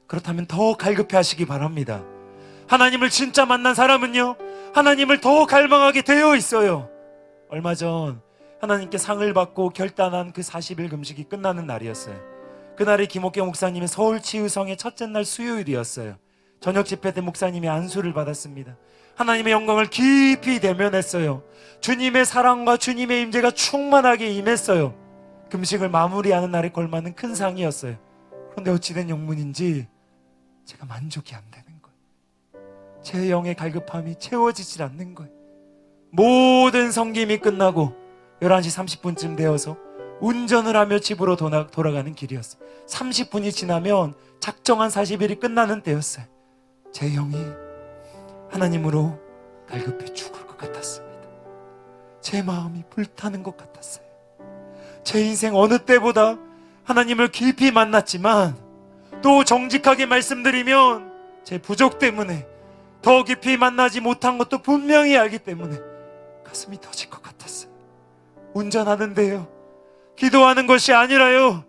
그렇다면 더 갈급해 하시기 바랍니다. 하나님을 진짜 만난 사람은요, 하나님을 더 갈망하게 되어 있어요. 얼마 전 하나님께 상을 받고 결단한 그 40일 금식이 끝나는 날이었어요. 그날이 김옥경 목사님의 서울치유성의 첫째 날 수요일이었어요. 저녁 집회 때 목사님이 안수를 받았습니다. 하나님의 영광을 깊이 대면했어요. 주님의 사랑과 주님의 임재가 충만하게 임했어요. 금식을 마무리하는 날에 걸맞는 큰 상이었어요. 그런데 어찌된 영문인지 제가 만족이 안 되는 거예요. 제 영의 갈급함이 채워지질 않는 거예요. 모든 섬김이 끝나고 11시 30분쯤 되어서 운전을 하며 집으로 돌아가는 길이었어요. 30분이 지나면 작정한 40일이 끝나는 때였어요. 제 영이 하나님으로 갈급해 죽을 것 같았습니다. 제 마음이 불타는 것 같았어요. 제 인생 어느 때보다 하나님을 깊이 만났지만, 또 정직하게 말씀드리면 제 부족 때문에 더 깊이 만나지 못한 것도 분명히 알기 때문에 가슴이 터질 것 같았어요. 운전하는데요, 기도하는 것이 아니라요,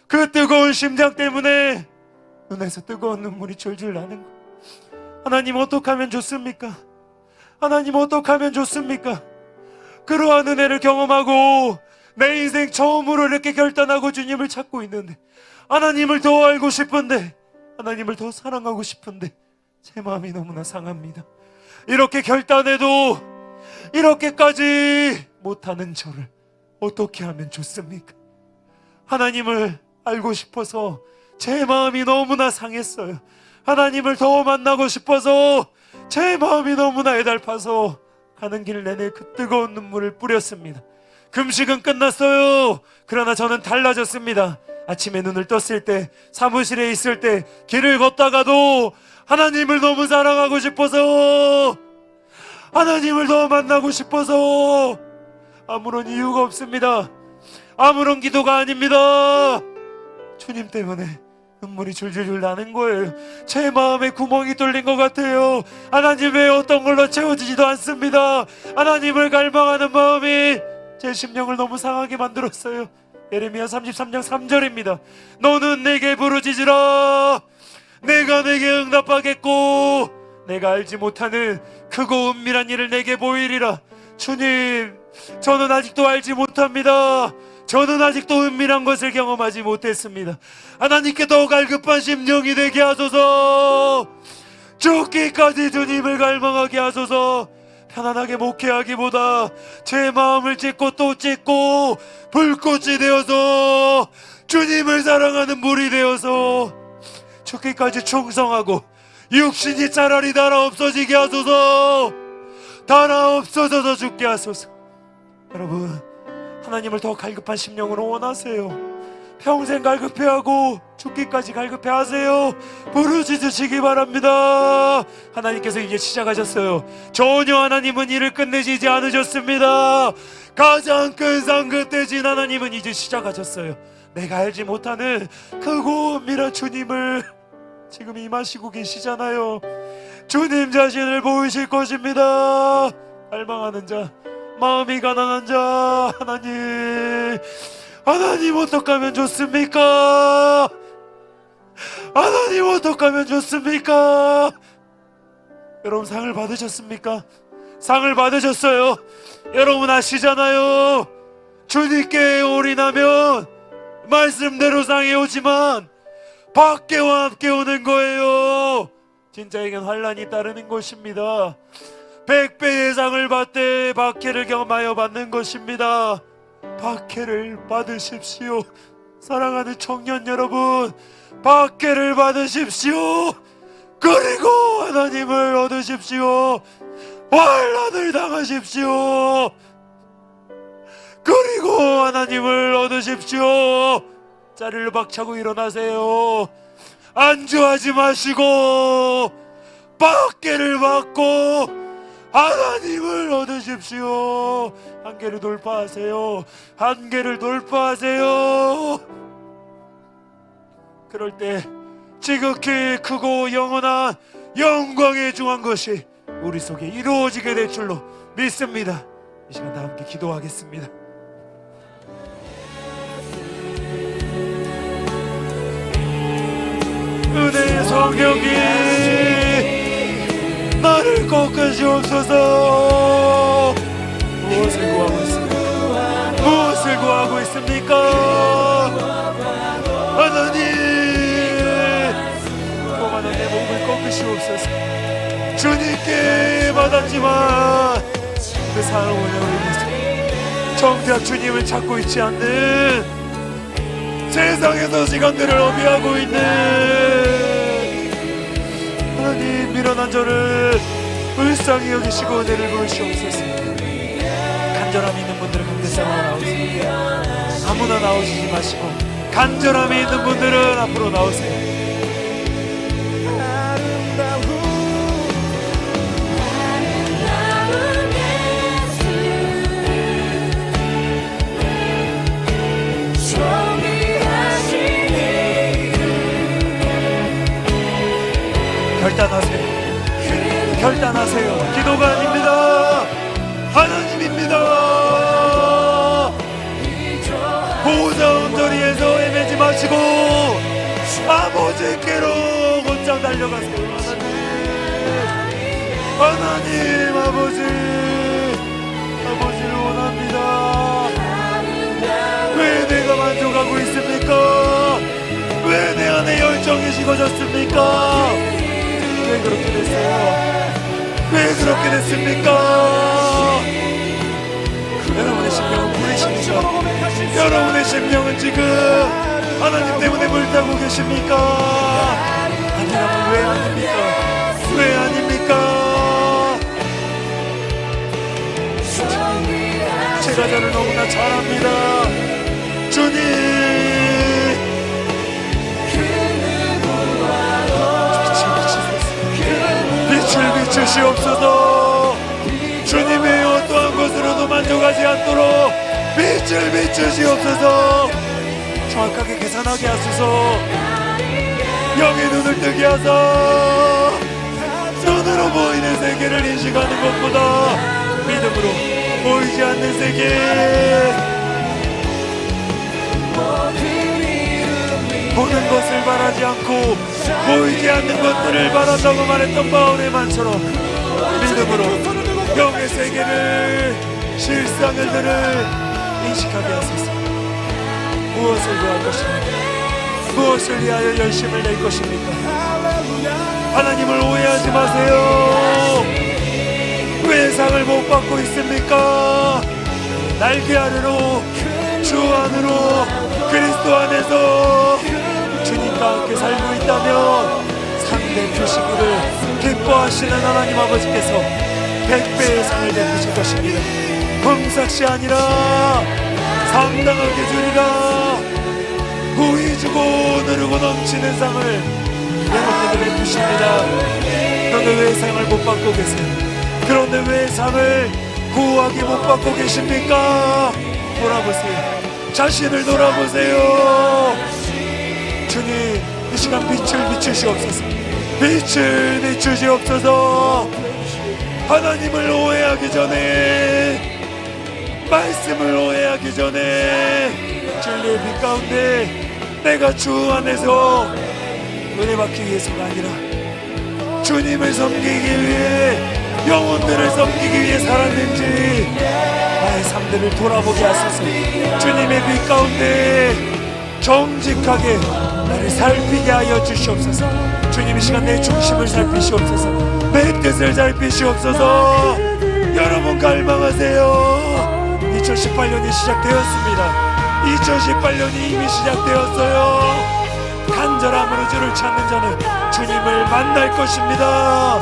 그 뜨거운 심장 때문에 눈에서 뜨거운 눈물이 졸졸 나는 거예요. 하나님 어떻게 하면 좋습니까? 하나님 어떻게 하면 좋습니까? 그러한 은혜를 경험하고 내 인생 처음으로 이렇게 결단하고 주님을 찾고 있는데, 하나님을 더 알고 싶은데, 하나님을 더 사랑하고 싶은데 제 마음이 너무나 상합니다. 이렇게 결단해도 이렇게까지 못하는 저를 어떻게 하면 좋습니까? 하나님을 알고 싶어서 제 마음이 너무나 상했어요. 하나님을 더 만나고 싶어서 제 마음이 너무나 애달파서 가는 길 내내 그 뜨거운 눈물을 뿌렸습니다. 금식은 끝났어요. 그러나 저는 달라졌습니다. 아침에 눈을 떴을 때, 사무실에 있을 때, 길을 걷다가도 하나님을 너무 사랑하고 싶어서, 하나님을 더 만나고 싶어서 아무런 이유가 없습니다. 아무런 기도가 아닙니다. 주님 때문에 눈물이 줄줄줄 나는 거예요. 제 마음에 구멍이 뚫린 것 같아요. 하나님 왜 어떤 걸로 채워지지도 않습니다. 하나님을 갈망하는 마음이 제 심령을 너무 상하게 만들었어요. 예레미야 33장 3절입니다. 너는 내게 부르짖으라. 내가 내게 응답하겠고 내가 알지 못하는 크고 은밀한 일을 내게 보이리라. 주님, 저는 아직도 알지 못합니다. 저는 아직도 은밀한 것을 경험하지 못했습니다. 하나님께 더 갈급한 심령이 되게 하소서. 죽기까지 주님을 갈망하게 하소서. 편안하게 목회하기보다 제 마음을 찢고 또 찢고 불꽃이 되어서 주님을 사랑하는 물이 되어서 죽기까지 충성하고 육신이 차라리 달아 없어지게 하소서. 달아 없어져서 죽게 하소서. 여러분, 하나님을 더 갈급한 심령으로 원하세요. 평생 갈급해하고 죽기까지 갈급해하세요. 부르짖으시기 바랍니다. 하나님께서 이제 시작하셨어요. 전혀 하나님은 일을 끝내시지 않으셨습니다. 가장 큰 상 끝대신 하나님은 이제 시작하셨어요. 내가 알지 못하는 크고 은밀한 주님을 지금 임하시고 계시잖아요. 주님 자신을 보이실 것입니다. 갈망하는 자, 마음이 가난한 자, 하나님 어떡하면 좋습니까? 하나님 어떡하면 좋습니까? 여러분 상을 받으셨습니까? 상을 받으셨어요. 여러분 아시잖아요. 주님께 올인하면 말씀대로 상이 오지만 박해와 함께 오는 거예요. 진짜에겐 환란이 따르는 것입니다. 100배의 상을 받되 박해를 경험하여 받는 것입니다. 박해를 받으십시오. 사랑하는 청년 여러분, 박해를 받으십시오. 그리고 하나님을 얻으십시오. 환난을 당하십시오. 그리고 하나님을 얻으십시오. 자리를 박차고 일어나세요. 안주하지 마시고 박해를 받고 하나님을 얻으십시오. 한계를 돌파하세요. 한계를 돌파하세요. 그럴 때 지극히 크고 영원한 영광에 중한 것이 우리 속에 이루어지게 될 줄로 믿습니다. 이 시간 다 함께 기도하겠습니다. 은혜의 성령이 나를 꺾으시옵소서. 무엇을 구하고 있습니까? 무엇을 구하고 있습니까? 하나님, 또한 내 몸을 꺾으시옵소서. 주님께 받았지만 그 사랑으로 인해서 정작 주님을 찾고 있지 않는 세상에서 시간들을 어비하고 있는 하나님, 미련한 저를 불쌍히 여기시고 은혜를 보시옵소서. 간절함이 있는 분들은 강대상으로 나오세요. 아무나 나오시지 마시고 간절함이 있는 분들은 앞으로 나오세요. 결단하세요. 결단하세요. 기도가 아닙니다. 하나님입니다. 보호자 언저리에서 헤매지 마시고 아버지께로 곧장 달려가세요. 하나님 아버지를 원합니다. 왜 내가 만족하고 있습니까? 왜 내 안에 열정이 식어졌습니까? 왜 그렇게 됐어요? 왜 그렇게 됐습니까? 여러분의 심령은 부리십니까? 여러분의 심령은 지금 하나님 때문에 불타고 계십니까? 아니라면 왜 아닙니까? 왜 아닙니까? 제가 저를 너무나 잘 압니다. 주님, 빛을 비추시옵소서. 주님의 어떠한 것으로도 만족하지 않도록 빛을 비추시옵소서. 정확하게 계산하게 하소서. 영의 눈을 뜨게 하사 눈으로 보이는 세계를 인식하는 것보다 믿음으로 보이지 않는 세계, 보는 것을 바라지 않고 보이지 않는 것들을 바란다고 말했던 바울의 말처럼 믿음으로 영의 세계를, 실상들을 인식하게 하소서. 무엇을 구할 것입니까? 무엇을 위하여 열심을 낼 것입니까? 하나님을 오해하지 마세요. 왜 상을 못 받고 있습니까? 날개 아래로, 주 안으로, 그리스도 안에서 주님과 함께 살고 있다면 상대 표시기를 기뻐하시는 하나님 아버지께서 100배의 상을 베푸실 것입니다. 금삭시 아니라 상당하게 주리라. 후히 주고 누르고 넘치는 상을 여러분에게 베푸십니다. 그런데 왜 상을 못 받고 계세요? 그런데 왜 상을 구하게 못 받고 계십니까? 돌아보세요. 자신을 돌아보세요. 주님, 이 시간 빛을 비추시옵소서. 빛을 비추시옵소서. 하나님을 오해하기 전에, 말씀을 오해하기 전에 진리의 빛 가운데 내가 주 안에서 은혜 받기 위해서가 아니라 주님을 섬기기 위해, 영혼들을 섬기기 위해 살았는지 나의 삶들을 돌아보게 하소서. 주님의 빛 가운데 정직하게 나를 살피게 하여 주시옵소서. 주님 이 시간 내 중심을 살피시옵소서. 내 뜻을 살피시옵소서. 여러분 갈망하세요. 2018년이 시작되었습니다. 2018년이 이미 시작되었어요. 간절함으로 주를 찾는 자는 주님을 만날 것입니다.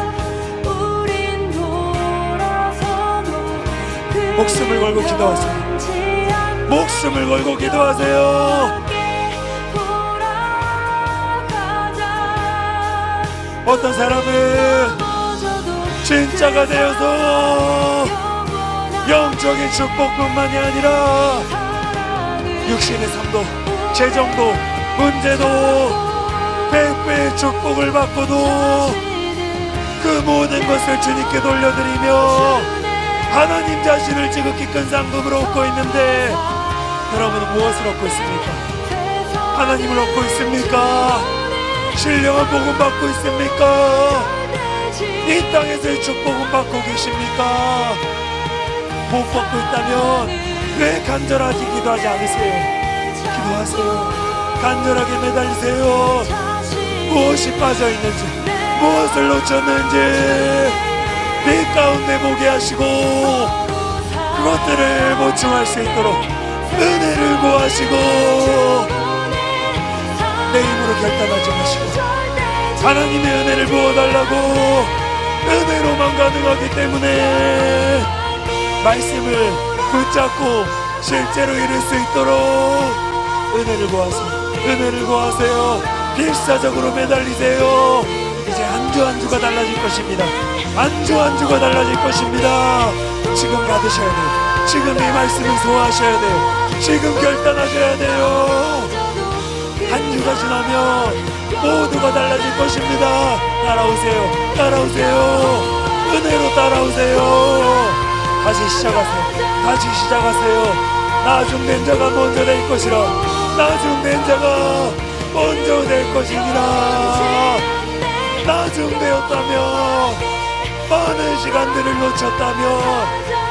목숨을 걸고 기도하세요. 목숨을 걸고 기도하세요. 어떤 사람은 진짜가 되어서 영적인 축복뿐만이 아니라 육신의 삶도, 재정도, 문제도 100배의 축복을 받고도 그 모든 것을 주님께 돌려드리며 하나님 자신을 지극히 큰 상급으로 얻고 있는데, 여러분은 무엇을 얻고 있습니까? 하나님을 얻고 있습니까? 신령한 복음 받고 있습니까? 이 땅에서의 축복은 받고 계십니까? 복 받고 있다면 왜 간절하게 기도하지 않으세요? 기도하세요. 간절하게 매달리세요. 무엇이 빠져있는지, 무엇을 놓쳤는지 빛 가운데 보게 하시고 그것들을 보충할 수 있도록 은혜를 구하시고 내 힘으로 결단하지 마시고 하나님의 은혜를 부어달라고, 은혜로만 가능하기 때문에 말씀을 붙잡고 실제로 이룰 수 있도록 은혜를 구하세요. 은혜를 구하세요. 필사적으로 매달리세요. 이제 한 주 한 주가 달라질 것입니다. 한 주 한 주가 달라질 것입니다. 지금 받으셔야 돼요. 지금 이 말씀을 소화하셔야 돼요. 지금 결단하셔야 돼요. 한 주가 지나면 모두가 달라질 것입니다. 따라오세요. 따라오세요. 은혜로 따라오세요. 다시 시작하세요. 다시 시작하세요. 나중된 자가 먼저 될 것이라. 나중된 자가 먼저 될 것이니라. 나중되었다면, 많은 시간들을 놓쳤다면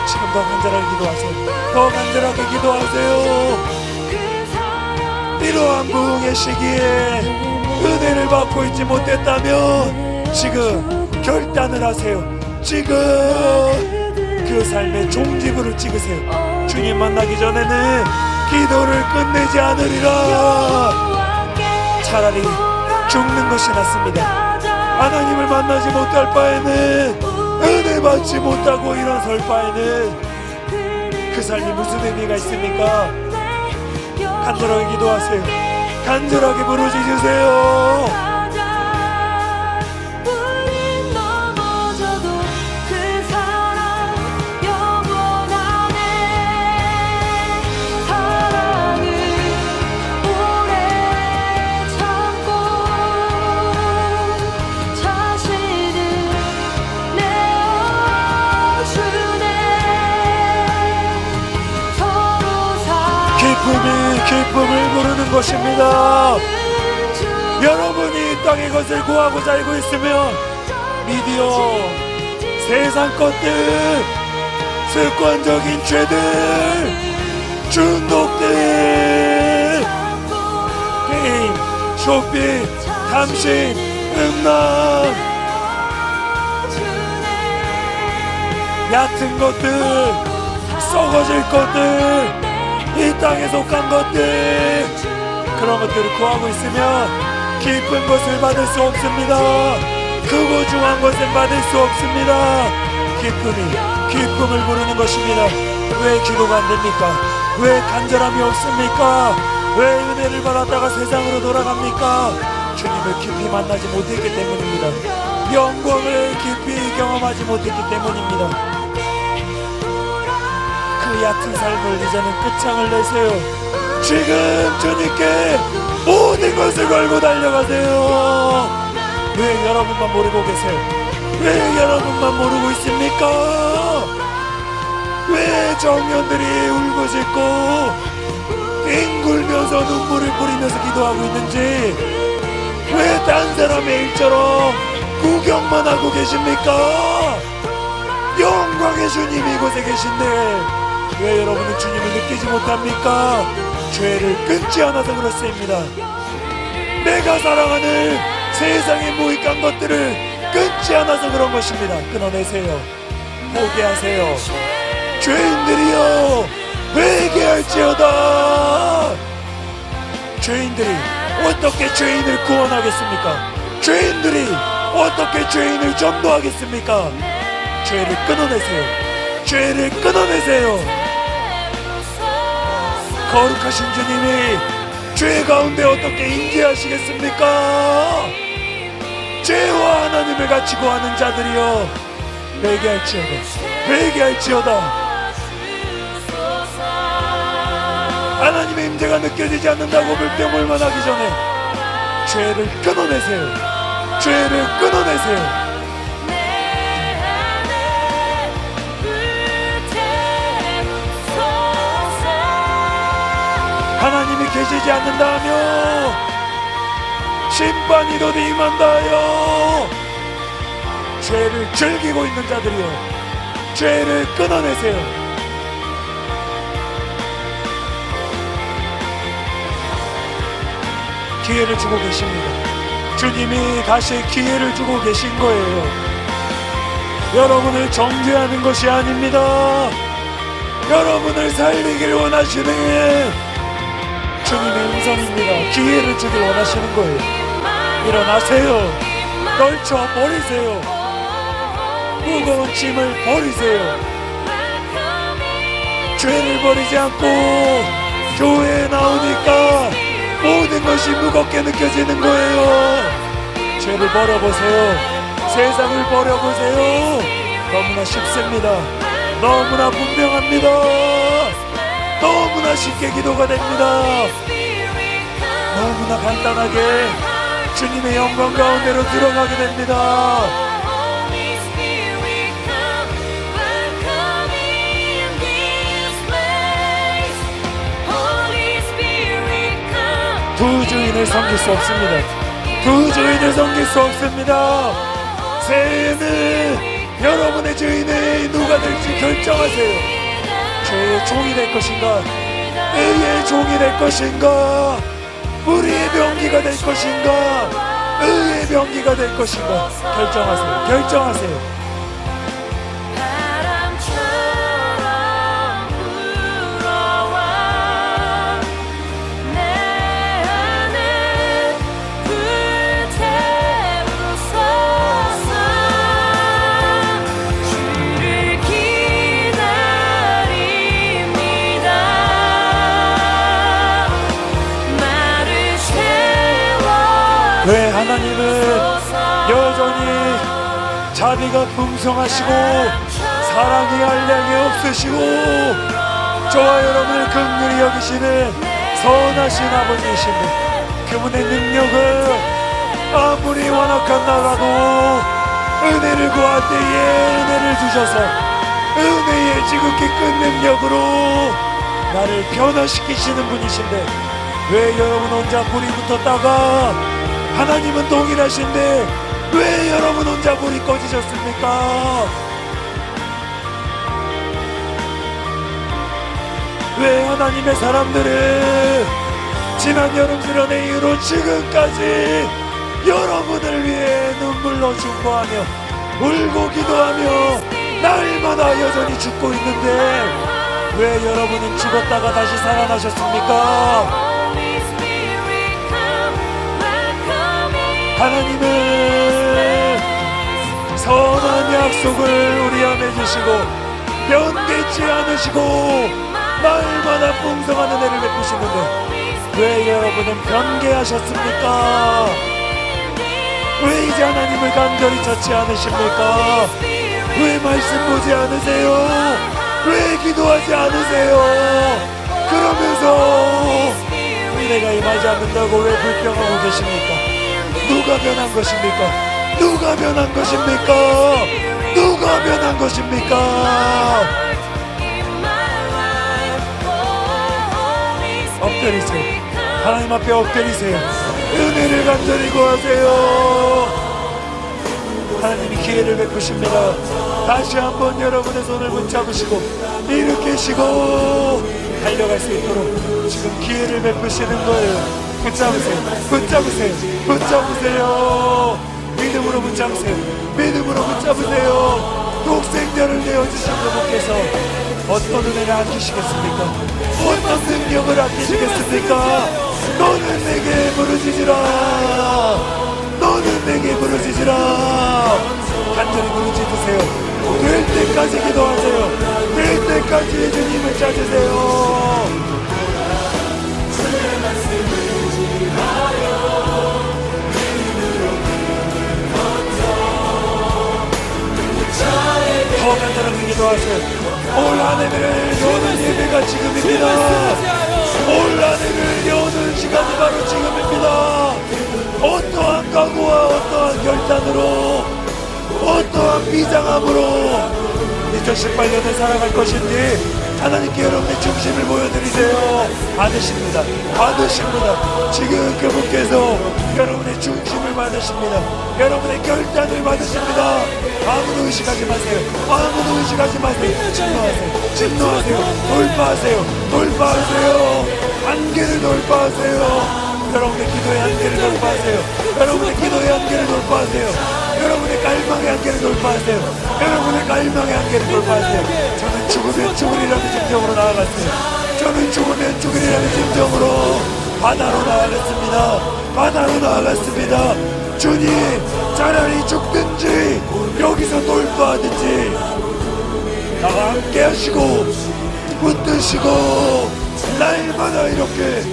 지금 더 간절하게 기도하세요. 더 간절하게 기도하세요. 이러한 부흥의 시기에 은혜를 받고 있지 못했다면 지금 결단을 하세요. 지금 그 삶의 종지부를 찍으세요. 주님 만나기 전에는 기도를 끝내지 않으리라. 차라리 죽는 것이 낫습니다. 하나님을 만나지 못할 바에는, 은혜 받지 못하고 일어설 바에는 그 삶이 무슨 의미가 있습니까? 간절하게 기도하세요. 간절하게 부르짖으세요. 기쁨을 부르는 것입니다. 여러분이 이 땅의 것을 구하고자 알고 있으면 미디어, 세상 것들, 습관적인 죄들, 중독들, 게임, 쇼핑, 탐심, 음란, 얕은 것들, 썩어질 것들, 이 땅에 속한 것들, 그런 것들을 구하고 있으면 기쁜 것을 받을 수 없습니다. 크고 중한 것을 받을 수 없습니다. 기쁨을 부르는 것입니다. 왜 기도가 안 됩니까? 왜 간절함이 없습니까? 왜 은혜를 받았다가 세상으로 돌아갑니까? 주님을 깊이 만나지 못했기 때문입니다. 영광을 깊이 경험하지 못했기 때문입니다. 그 얕은 삶을 이제는 끝장을 내세요. 지금 주님께 모든 것을 걸고 달려가세요. 왜 여러분만 모르고 계세요? 왜 여러분만 모르고 있습니까? 왜 청년들이 울고 짖고 뒹굴면서 눈물을 뿌리면서 기도하고 있는지, 왜 딴 사람의 일처럼 구경만 하고 계십니까? 영광의 주님이 이곳에 계신데 왜 여러분은 주님을 느끼지 못합니까? 죄를 끊지 않아서 그렇습니다. 내가 사랑하는 세상의 무익한 것들을 끊지 않아서 그런 것입니다. 끊어내세요. 포기하세요. 죄인들이여 회개할지어다. 죄인들이 어떻게 죄인을 구원하겠습니까? 죄인들이 어떻게 죄인을 전도하겠습니까? 죄를 끊어내세요. 죄를 끊어내세요. 거룩하신 주님이 죄 가운데 어떻게 임재하시겠습니까? 죄와 하나님을 같이 구하는 자들이여 회개할지어다. 회개할지어다. 하나님의 임재가 느껴지지 않는다고 불평불만 하기 전에 죄를 끊어내세요. 죄를 끊어내세요. 하나님이 계시지 않는다 하며 심판이 곧 임한다 하여 죄를 즐기고 있는 자들이여 죄를 끊어내세요. 기회를 주고 계십니다. 주님이 다시 기회를 주고 계신 거예요. 여러분을 정죄하는 것이 아닙니다. 여러분을 살리기를 원하시는 주님의 음성입니다. 기회를 주길 원하시는 거예요. 일어나세요. 떨쳐버리세요. 무거운 짐을 버리세요. 죄를 버리지 않고 교회에 나오니까 모든 것이 무겁게 느껴지는 거예요. 죄를 버려보세요. 세상을 버려보세요. 너무나 쉽습니다. 너무나 분명합니다. 너무나 쉽게 기도가 됩니다. 너무나 간단하게 주님의 영광 가운데로 들어가게 됩니다. 두 주인을 섬길 수 없습니다. 두 주인을 섬길 수 없습니다. 새해에는 여러분의 주인이 누가 될지 결정하세요. 죄의 종이 될 것인가, 의의 종이 될 것인가, 우리의 병기가 될 것인가, 의의 병기가 될 것인가, 결정하세요. 결정하세요. 왜 하나님은 여전히 자비가 풍성하시고 사랑이 한량이 없으시고 저와 여러분을 긍휼히 여기시는 선하신 아버지이신데, 그분의 능력은 아무리 완악한 나라도 은혜를 구할 때에 은혜를 주셔서 은혜의 지극히 큰 능력으로 나를 변화시키시는 분이신데, 왜 여러분 혼자 불이 붙었다가 하나님은 동일하신데 왜 여러분 혼자 불이 꺼지셨습니까? 왜 하나님의 사람들은 지난 여름수련회 이후로 지금까지 여러분을 위해 눈물로 중보하며 울고 기도하며 날마다 여전히 죽고 있는데 왜 여러분은 죽었다가 다시 살아나셨습니까? 하나님은 선한 약속을 우리 안에 주시고 변개치 않으시고 날마다 풍성한 은혜를 베푸시는데 왜 여러분은 변개하셨습니까? 왜 이제 하나님을 간절히 찾지 않으십니까? 왜 말씀 보지 않으세요? 왜 기도하지 않으세요? 그러면서 은혜가 임하지 않는다고 왜 불평하고 계십니까? 누가 변한 것입니까? 누가 변한 것입니까? 누가 변한 것입니까? 엎드리세요. 하나님 앞에 엎드리세요. 은혜를 간절히 구하세요. 하나님이 기회를 베푸십니다. 다시 한번 여러분의 손을 붙잡으시고 일으키시고 달려갈 수 있도록 지금 기회를 베푸시는 거예요. 붙잡으세요. 붙잡으세요. 붙잡으세요. 믿음으로 붙잡으세요. 믿음으로 붙잡으세요. 독생자를 내어주신 그분께서 어떤 은혜를 아끼시겠습니까? 어떤 능력을 아끼시겠습니까? 너는 내게 부르짖으라. 너는 내게 부르짖으라. 간절히 부르짖으세요. 될 때까지 기도하세요. 될 때까지 주님을 찾으세요. 더 간절하게 기도하세요. 올 한해를 여는 예배가 지금입니다. 올 한해를 여는 시간이 바로 지금입니다. 어떠한 각오와 어떠한 결단으로 어떠한 비장함으로 2018년을 살아갈 것인지 하나님께 여러분의 중심을 보여드리세요. 받으십니다. 받으십니다. 지금 그분께서 여러분의 중심을 받으십니다. 여러분의 결단을 받으십니다. 아무도 의식하지 마세요. 아무도 의식하지 마세요. 진노하세요. 진노하세요. 돌파하세요. 돌파하세요. 한계를 돌파하세요. 여러분의 기도의 한계를 돌파하세요. 여러분의 기도의 한계를 돌파하세요. 여러분의 갈망의 한계를 돌파하세요. 여러분의 갈망의 한계를 돌파하세요. 저는 죽으면 죽으리라는 심정으로 나아갔어요. 저는 죽으면 죽으리라는 심정으로 바다로 나아갔습니다. 바다로 나아갔습니다. 주님, 차라리 죽든지 여기서 돌파하든지 나와 함께 하시고 붙드시고 날마다 이렇게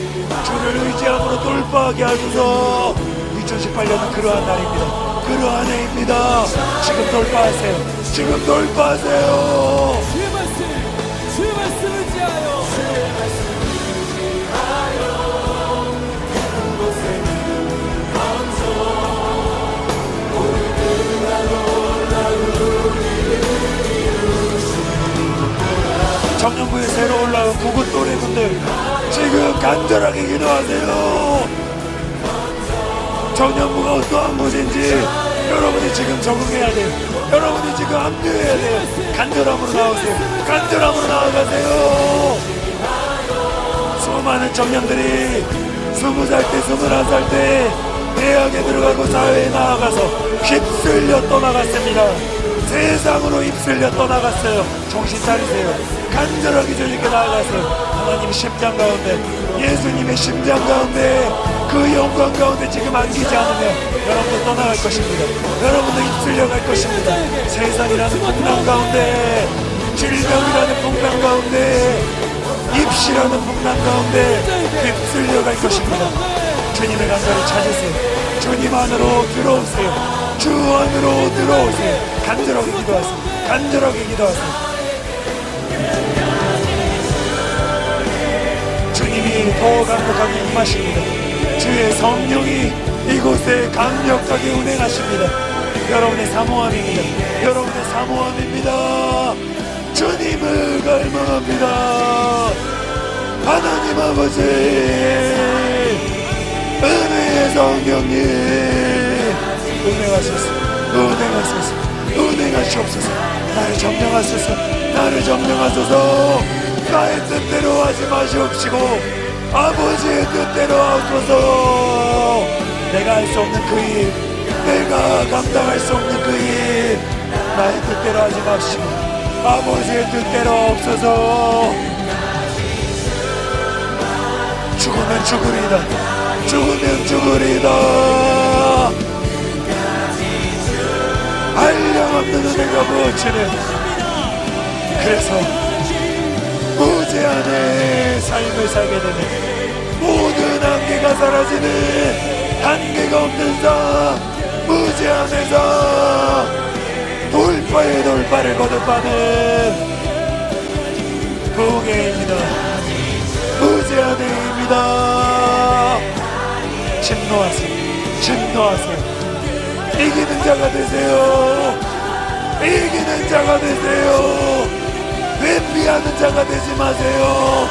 주를 의지함으로 돌파하게 하소서. 2018년은 그러한 날입니다. 그러한 해입니다. 지금 돌파하세요. 지금 돌파하세요. 주의 말씀을 지하여 청년부에 새로 올라온 구구 또래분들 지금 간절하게 기도하세요. 청년부가 어떠한 곳인지 여러분이 지금 적응해야 돼요. 여러분이 지금 합류해야 돼요. 간절함으로 나오세요. 간절함으로 나아가세요. 수많은 청년들이 20살 때 21살 때 대학에 들어가고 사회에 나아가서 휩쓸려 떠나갔습니다. 세상으로 휩쓸려 떠나갔어요. 정신 차리세요. 간절하게 주님께 나아가세요. 하나님의 심장 가운데, 예수님의 심장 가운데, 그 영광 가운데 지금 안기지 않으면 여러분들 떠나갈 것입니다. 여러분들 휩쓸려 갈 것입니다. 세상이라는 풍랑 가운데, 질병이라는 풍랑 가운데, 입시라는 풍랑 가운데 휩쓸려 갈 것입니다. 주님을 간절히 찾으세요. 주님 안으로 들어오세요. 주 안으로 들어오세요. 간절하게 기도하세요. 간절하게 기도하세요. 주님이 더 강력하게 임하십니다. 주의 성령이 이곳에 강력하게 운행하십니다. 여러분의 사모함입니다. 여러분의 사모함입니다. 주님을 갈망합니다. 하나님 아버지, 은혜의 성령님, 은행하소서, 은행하소서, 은행하시옵소서. 나를 점령하소서, 나를 점령하소서. 나의 뜻대로 하지 마시옵시고 아버지의 뜻대로 하소서. 내가 할 수 없는 그 일, 내가 감당할 수 없는 그 일, 나의 뜻대로 하지 마시고 아버지의 뜻대로 없어서. 죽으면 죽으리다. 죽으면 죽으리다. 한량없는 은혜가 부어지는, 그래서 무제한의 삶을 살게 되는, 모든 한계가 사라지는 한계가 없는 삶, 무제한의 삶, 돌파의 돌파를 거듭하는 부흥의 힘이다. 무제한의 힘이다. 진노하세요. 이기는 자가 되세요. 이기는 자가 되세요. 회피하는 자가 되지 마세요.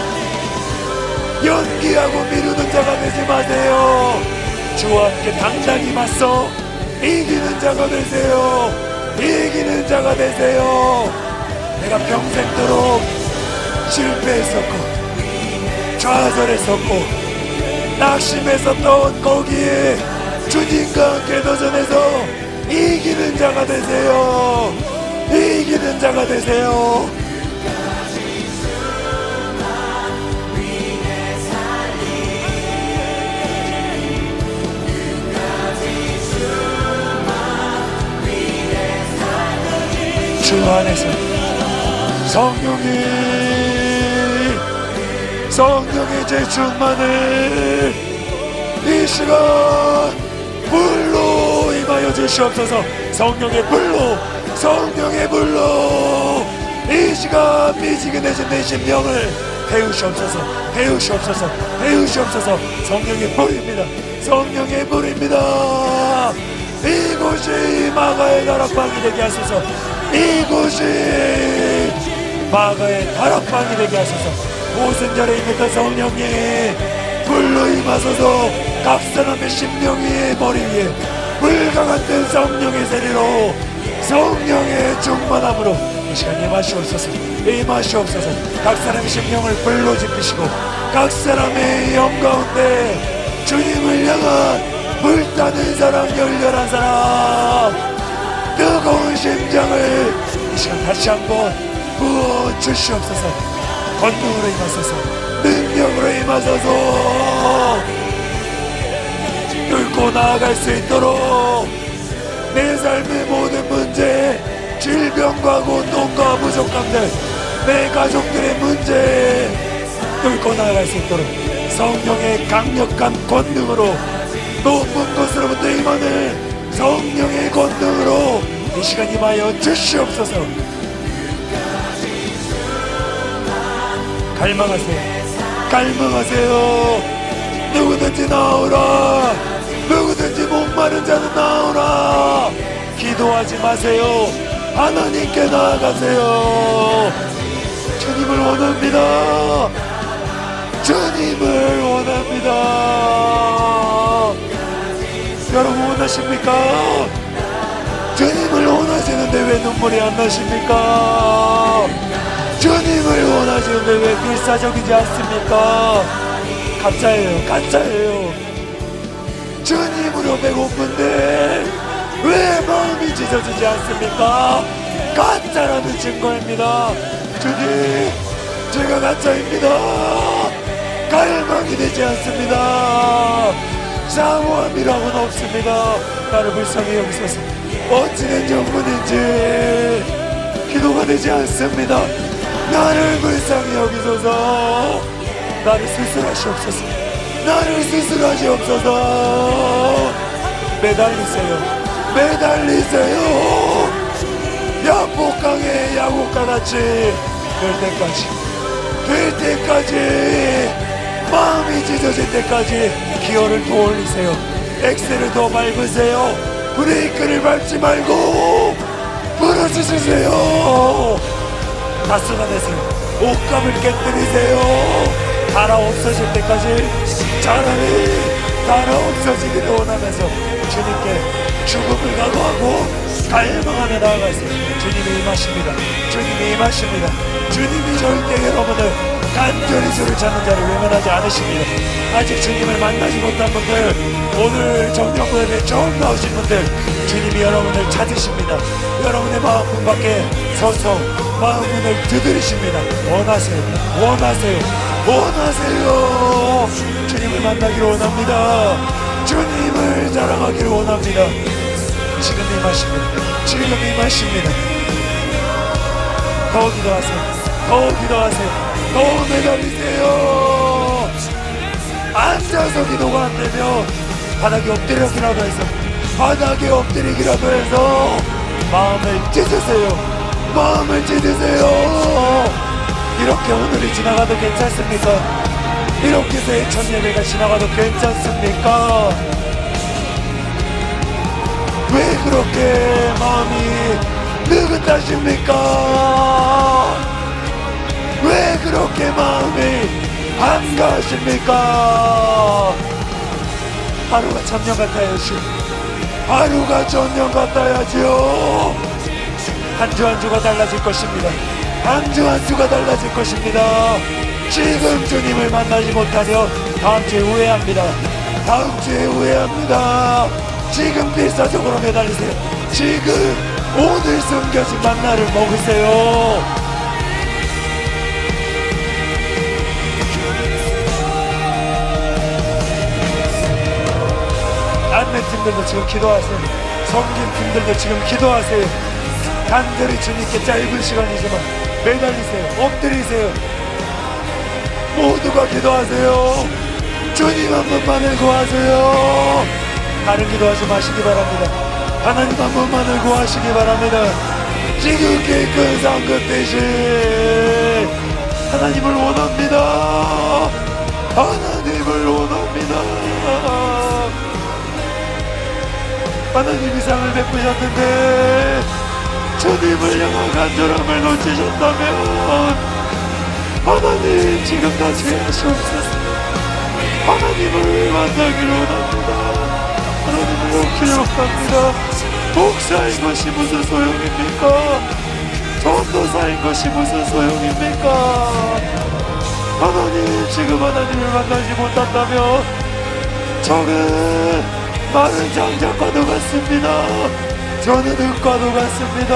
연기하고 미루는 자가 되지 마세요. 주와 함께 당당히 맞서 이기는 자가 되세요. 이기는 자가 되세요. 내가 평생도록 실패했었고 좌절했었고 낙심했었던 거기에 주님과 함께 도전해서 이기는 자가 되세요. 이기는 자가 되세요. 주 안에서 성령의 제 충만을 이 시간 불로 임하여 주시옵소서. 성령의 불로 이 시간 미지근해진 내 심령을 태우시옵소서. 성령의 불입니다. 이곳이 마가의 다락방이 되게 하소서. 이곳이 마가의 다락방이 되게 하소서. 오순절에 임했던 성령이 불로 임하소서. 각 사람의 심령 위에 머리 위에 불과 같은 성령의 세례로 성령의 충만함으로 이 시간 임하시옵소서. 각 사람의 심령을 불로 지피시고 각 사람의 영 가운데 주님을 향한 불타는 사랑, 열렬한 사랑, 뜨거운 심장을 이 시간 다시 한번 부어 주시옵소서. 권능으로 임하소서. 능력으로 임하소서. 뚫고 나아갈 수 있도록 내 삶의 모든 문제, 질병과 고통과 부족함들, 내 가족들의 문제 뚫고 나아갈 수 있도록 성령의 강력한 권능으로, 높은 곳으로부터 임하는 성령의 권능으로 이 시간 임하여 주시옵소서. 갈망하세요. 누구든지 나오라. 누구든지 목마른 자는 나오라. 기도하지 마세요. 하나님께 나아가세요. 주님을 원합니다. 여러분 원하십니까? 주님을 원하시는데 왜 눈물이 안 나십니까? 주님을 원하시는데 왜 필사적이지 않습니까? 가짜예요. 주님으로 배고픈데 왜 마음이 찢어지지 않습니까? 가짜라는 증거입니다. 주님, 제가 가짜입니다. 갈망이 되지 않습니다. 사모함이라고는 없습니다. 나를 불쌍히 여기소서. 어찌된 정문인지 기도가 되지 않습니다. 나를 불쌍히 여기소서. 나를 수술하시옵소서. 매달리세요. 약복강에 야곡가같이 될 때까지 마음이 찢어질 때까지 기어를 더 올리세요. 엑셀을 더 밟으세요. 브레이크를 밟지 말고 부러지세요. 다 쏟아내세요. 옷감을 깨뜨리세요. 달아 없어질 때까지 차라리 달아 없어지기를 원하면서 주님께 죽음을 각오하고 갈망하며 나아가세요. 주님이 임하십니다. 주님이 절대 여러분을 간절히 주를 찾는 자를 외면하지 않으십니다. 아직 주님을 만나지 못한 분들, 오늘 정령부에 처음 나오신 분들, 주님이 여러분을 찾으십니다. 여러분의 마음문 밖에 서서 마음문을 두드리십니다. 원하세요. 주님을 만나기를 원합니다. 주님을 자랑하기를 원합니다. 지금 임하십니다. 더 기도하세요. 더 매달리세요. 앉아서 기도가 안 되면 바닥에 엎드리기라도 해서 마음을 찢으세요. 이렇게 오늘이 지나가도 괜찮습니까? 이렇게 해서 첫 예배가 지나가도 괜찮습니까? 왜 그렇게 마음이 느긋하십니까? 왜 그렇게 마음이 안 가십니까? 하루가 천년 같아야지. 하루가 천년 같아야지요. 한 주 한 주가 달라질 것입니다. 한 주 한 주가 달라질 것입니다. 지금 주님을 만나지 못하면 다음 주에 후회합니다. 다음 주에 후회합니다. 지금 필사적으로 매달리세요. 지금 오늘 숨겨진 만나를 먹으세요. 안내팀들도 지금 기도하세요. 성김팀들도 지금 기도하세요. 간절히 주님께 짧은 시간이지만 매달리세요. 엎드리세요. 모두가 기도하세요. 주님 한 번만을 구하세요. 다른 기도하지 마시기 바랍니다. 하나님 한 번만을 구하시기 바랍니다. 지극히 큰 상급 대신 하나님을 원합니다. 하나님을 원합니다. 하나님이 상을 베푸셨는데 주님을 향한 간절함을 놓치셨다면 하나님 지금 다 제하시옵소서. 하나님을 만나기를 원합니다. 하나님을 얻기를 원합니다. 목사인 것이 무슨 소용입니까? 전도사인 것이 무슨 소용입니까? 하나님 지금 하나님을 만나지 못한다면 저는 마른 장작과도 같습니다. 저는 흙과도 같습니다.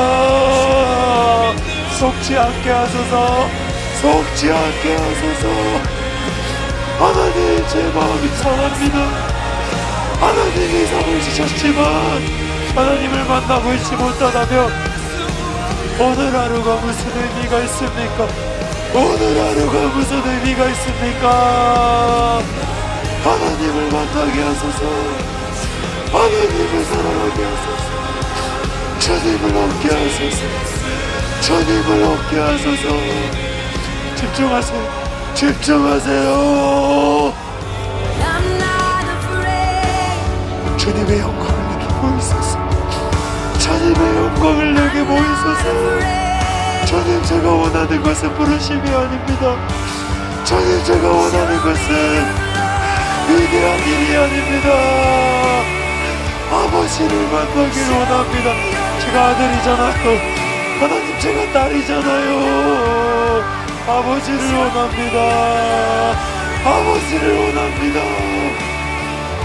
속지 않게 하소서. 속지 않게 하소서. 하나님 제 마음이 상합니다. 하나님이 상을 주셨지만 하나님을 만나고 있지 못하다면 오늘 하루가 무슨 의미가 있습니까? 오늘 하루가 무슨 의미가 있습니까? 하나님을 만나게 하소서. 하나님을 사랑하게 하소서. 주님을 얻게 하소서. 주님을 얻게 하소서. 집중하세요. 집중하세요. 주님의 영광을 내게 보이소서. 주님의 영광을 내게 보이소서. 주님 제가 원하는 것은 부르심이 아닙니다. 주님 제가 원하는 것은 위대한 일이 아닙니다. 아버지를 만나기를 원합니다. 제가 아들이잖아요. 하나님 제가 딸이잖아요. 아버지를 원합니다. 아버지를 원합니다.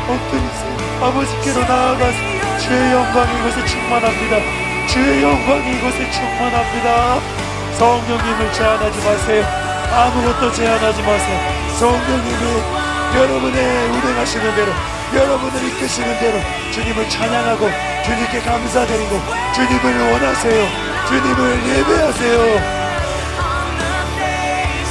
엎드리세요. 아버지께로 나아가세요. 주의 영광이 이곳에 충만합니다. 주의 영광이 이곳에 충만합니다. 성령님을 제한하지 마세요. 아무것도 제한하지 마세요. 성령님이 여러분의 운행하시는 대로, 여러분을 이끄시는 대로 주님을 찬양하고 주님께 감사드리고 주님을 원하세요. 주님을 예배하세요.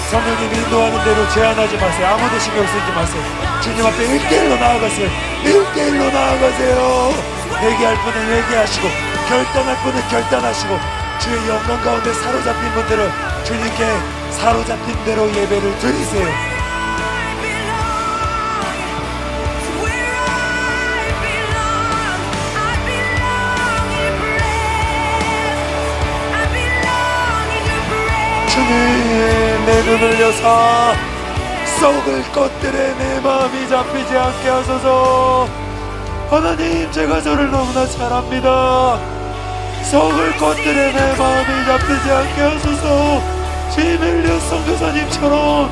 성령님이 인도하는 대로 제한하지 마세요. 아무도 신경 쓰지 마세요. 주님 앞에 1대1로 나아가세요. 1대1로 나아가세요. 회개할 분은 회개하시고 결단할 분은 결단하시고 주의 영광 가운데 사로잡힌 분들은 주님께 사로잡힌 대로 예배를 드리세요. 주님 내 눈을 여사 썩을 것들에 내 마음이 잡히지 않게 하소서. 하나님 제가 저를 너무나 잘합니다. 썩을 것들에 내 마음이 잡히지 않게 하소서. 지멜리오스 선교사님처럼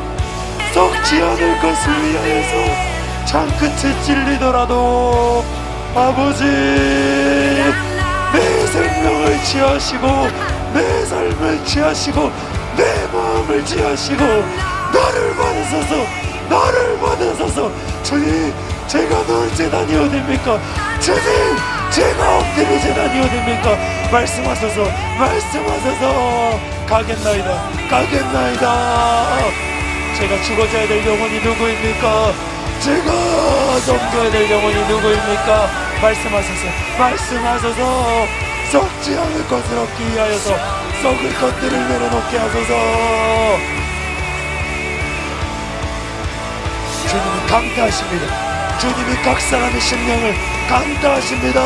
썩지 않을 것을 위하여서 창끝에 찔리더라도 아버지 내 생명을 취하시고 내 삶을 취하시고 내 마음을 취하시고 나를 받으소서. 나를 받으소서. 주님 제가 놓을 재단이 어딥니까? 주님 제가 엎드릴 재단이 어딥니까? 말씀하소서. 말씀하소서. 가겠나이다. 가겠나이다. 제가 죽어져야 될 영혼이 누구입니까? 제가 넘겨야 될 영혼이 누구입니까? 말씀하소서. 말씀하소서. 썩지 않을 것을 얻기 위하여서 썩을 것들을 내려놓게 하소서. 강타하십니다. 주님이 각 사람의 심령을 강타하십니다.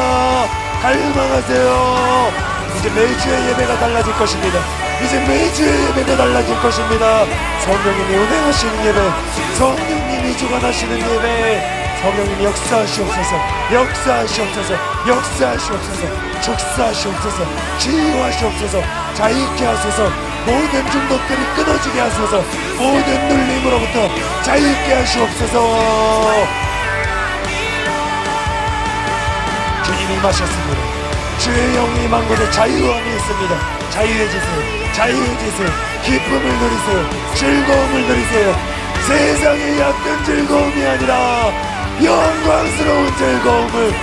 갈망하세요. 이제 매주의 예배가 달라질 것입니다. 이제 매주의 예배가 달라질 것입니다. 성령님이 운행하시는 예배, 성령님이 주관하시는 예배, 성령님이 역사하시옵소서, 역사하시옵소서, 역사하시옵소서, 축사하시옵소서, 치유하시옵소서, 자유케 하소서, 모든 중독들이 끊어지게 하소서, 모든 눌림으로부터 자유케 하시옵소서. 주님이 임하셨습니다. 주의 영이 임한 곳에 자유함이 있습니다. 자유해지세요. 자유해지세요. 기쁨을 누리세요. 즐거움을 누리세요. 세상의 약간 즐거움이 아니라 영광스러운 즐거움을,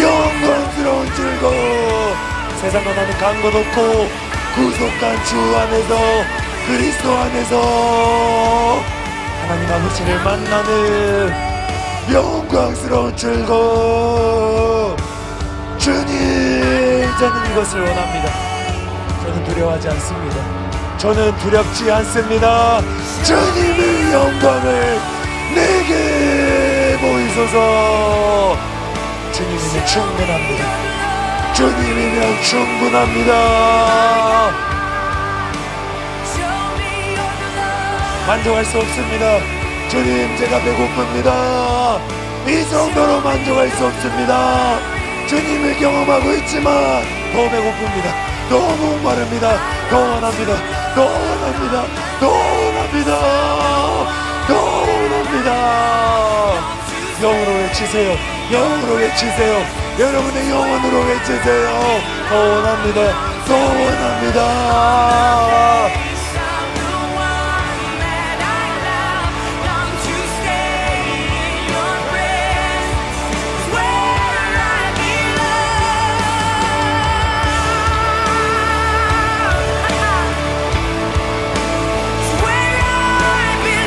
영광스러운 즐거움. 세상과 나는 간 것 없고 구속한 주 안에서, 그리스도 안에서 하나님 아버지를 만나는 영광스러운 즐거움. 주님, 저는 이것을 원합니다. 저는 두려워하지 않습니다. 저는 두렵지 않습니다. 주님의 영광을 내게 보이소서. 주님이면 충분합니다. 주님이면 충분합니다. 만족할 수 없습니다. 주님, 제가 배고픕니다. 이 정도로 만족할 수 없습니다. 주님을 경험하고 있지만 더 배고픕니다. 너무 마릅니다. 더 원합니다. 더 원합니다. 더 원합니다. 더 원합니다. 영으로 외치세요. 영으로 외치세요. 여러분의 영혼으로 외치세요. 더 원합니다. 더 원합니다.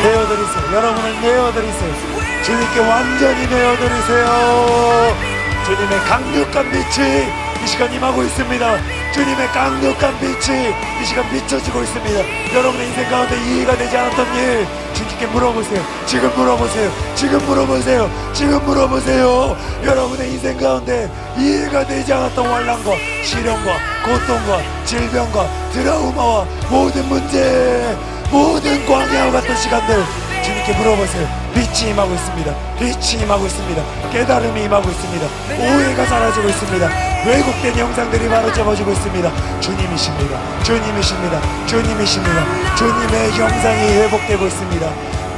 내어드리세요. 여러분을 내어드리세요. 주님께 완전히 내어드리세요. 주님의 강력한 빛이 이 시간 임하고 있습니다. 주님의 강력한 빛이 이 시간 비춰지고 있습니다. 여러분의 인생 가운데 이해가 되지 않았던 일 주님께 물어보세요. 지금 물어보세요. 지금 물어보세요. 지금 물어보세요. 여러분의 인생 가운데 이해가 되지 않았던 환난과 시련과 고통과 질병과 트라우마와 모든 문제, 모든 광야와 같은 시간들 주님께 물어보세요. 빛이 임하고 있습니다. 빛이 임하고 있습니다. 깨달음이 임하고 있습니다. 오해가 사라지고 있습니다. 왜곡된 영상들이 바로 접어지고 있습니다. 주님이십니다. 주님이십니다. 주님이십니다. 주님의 형상이 회복되고 있습니다.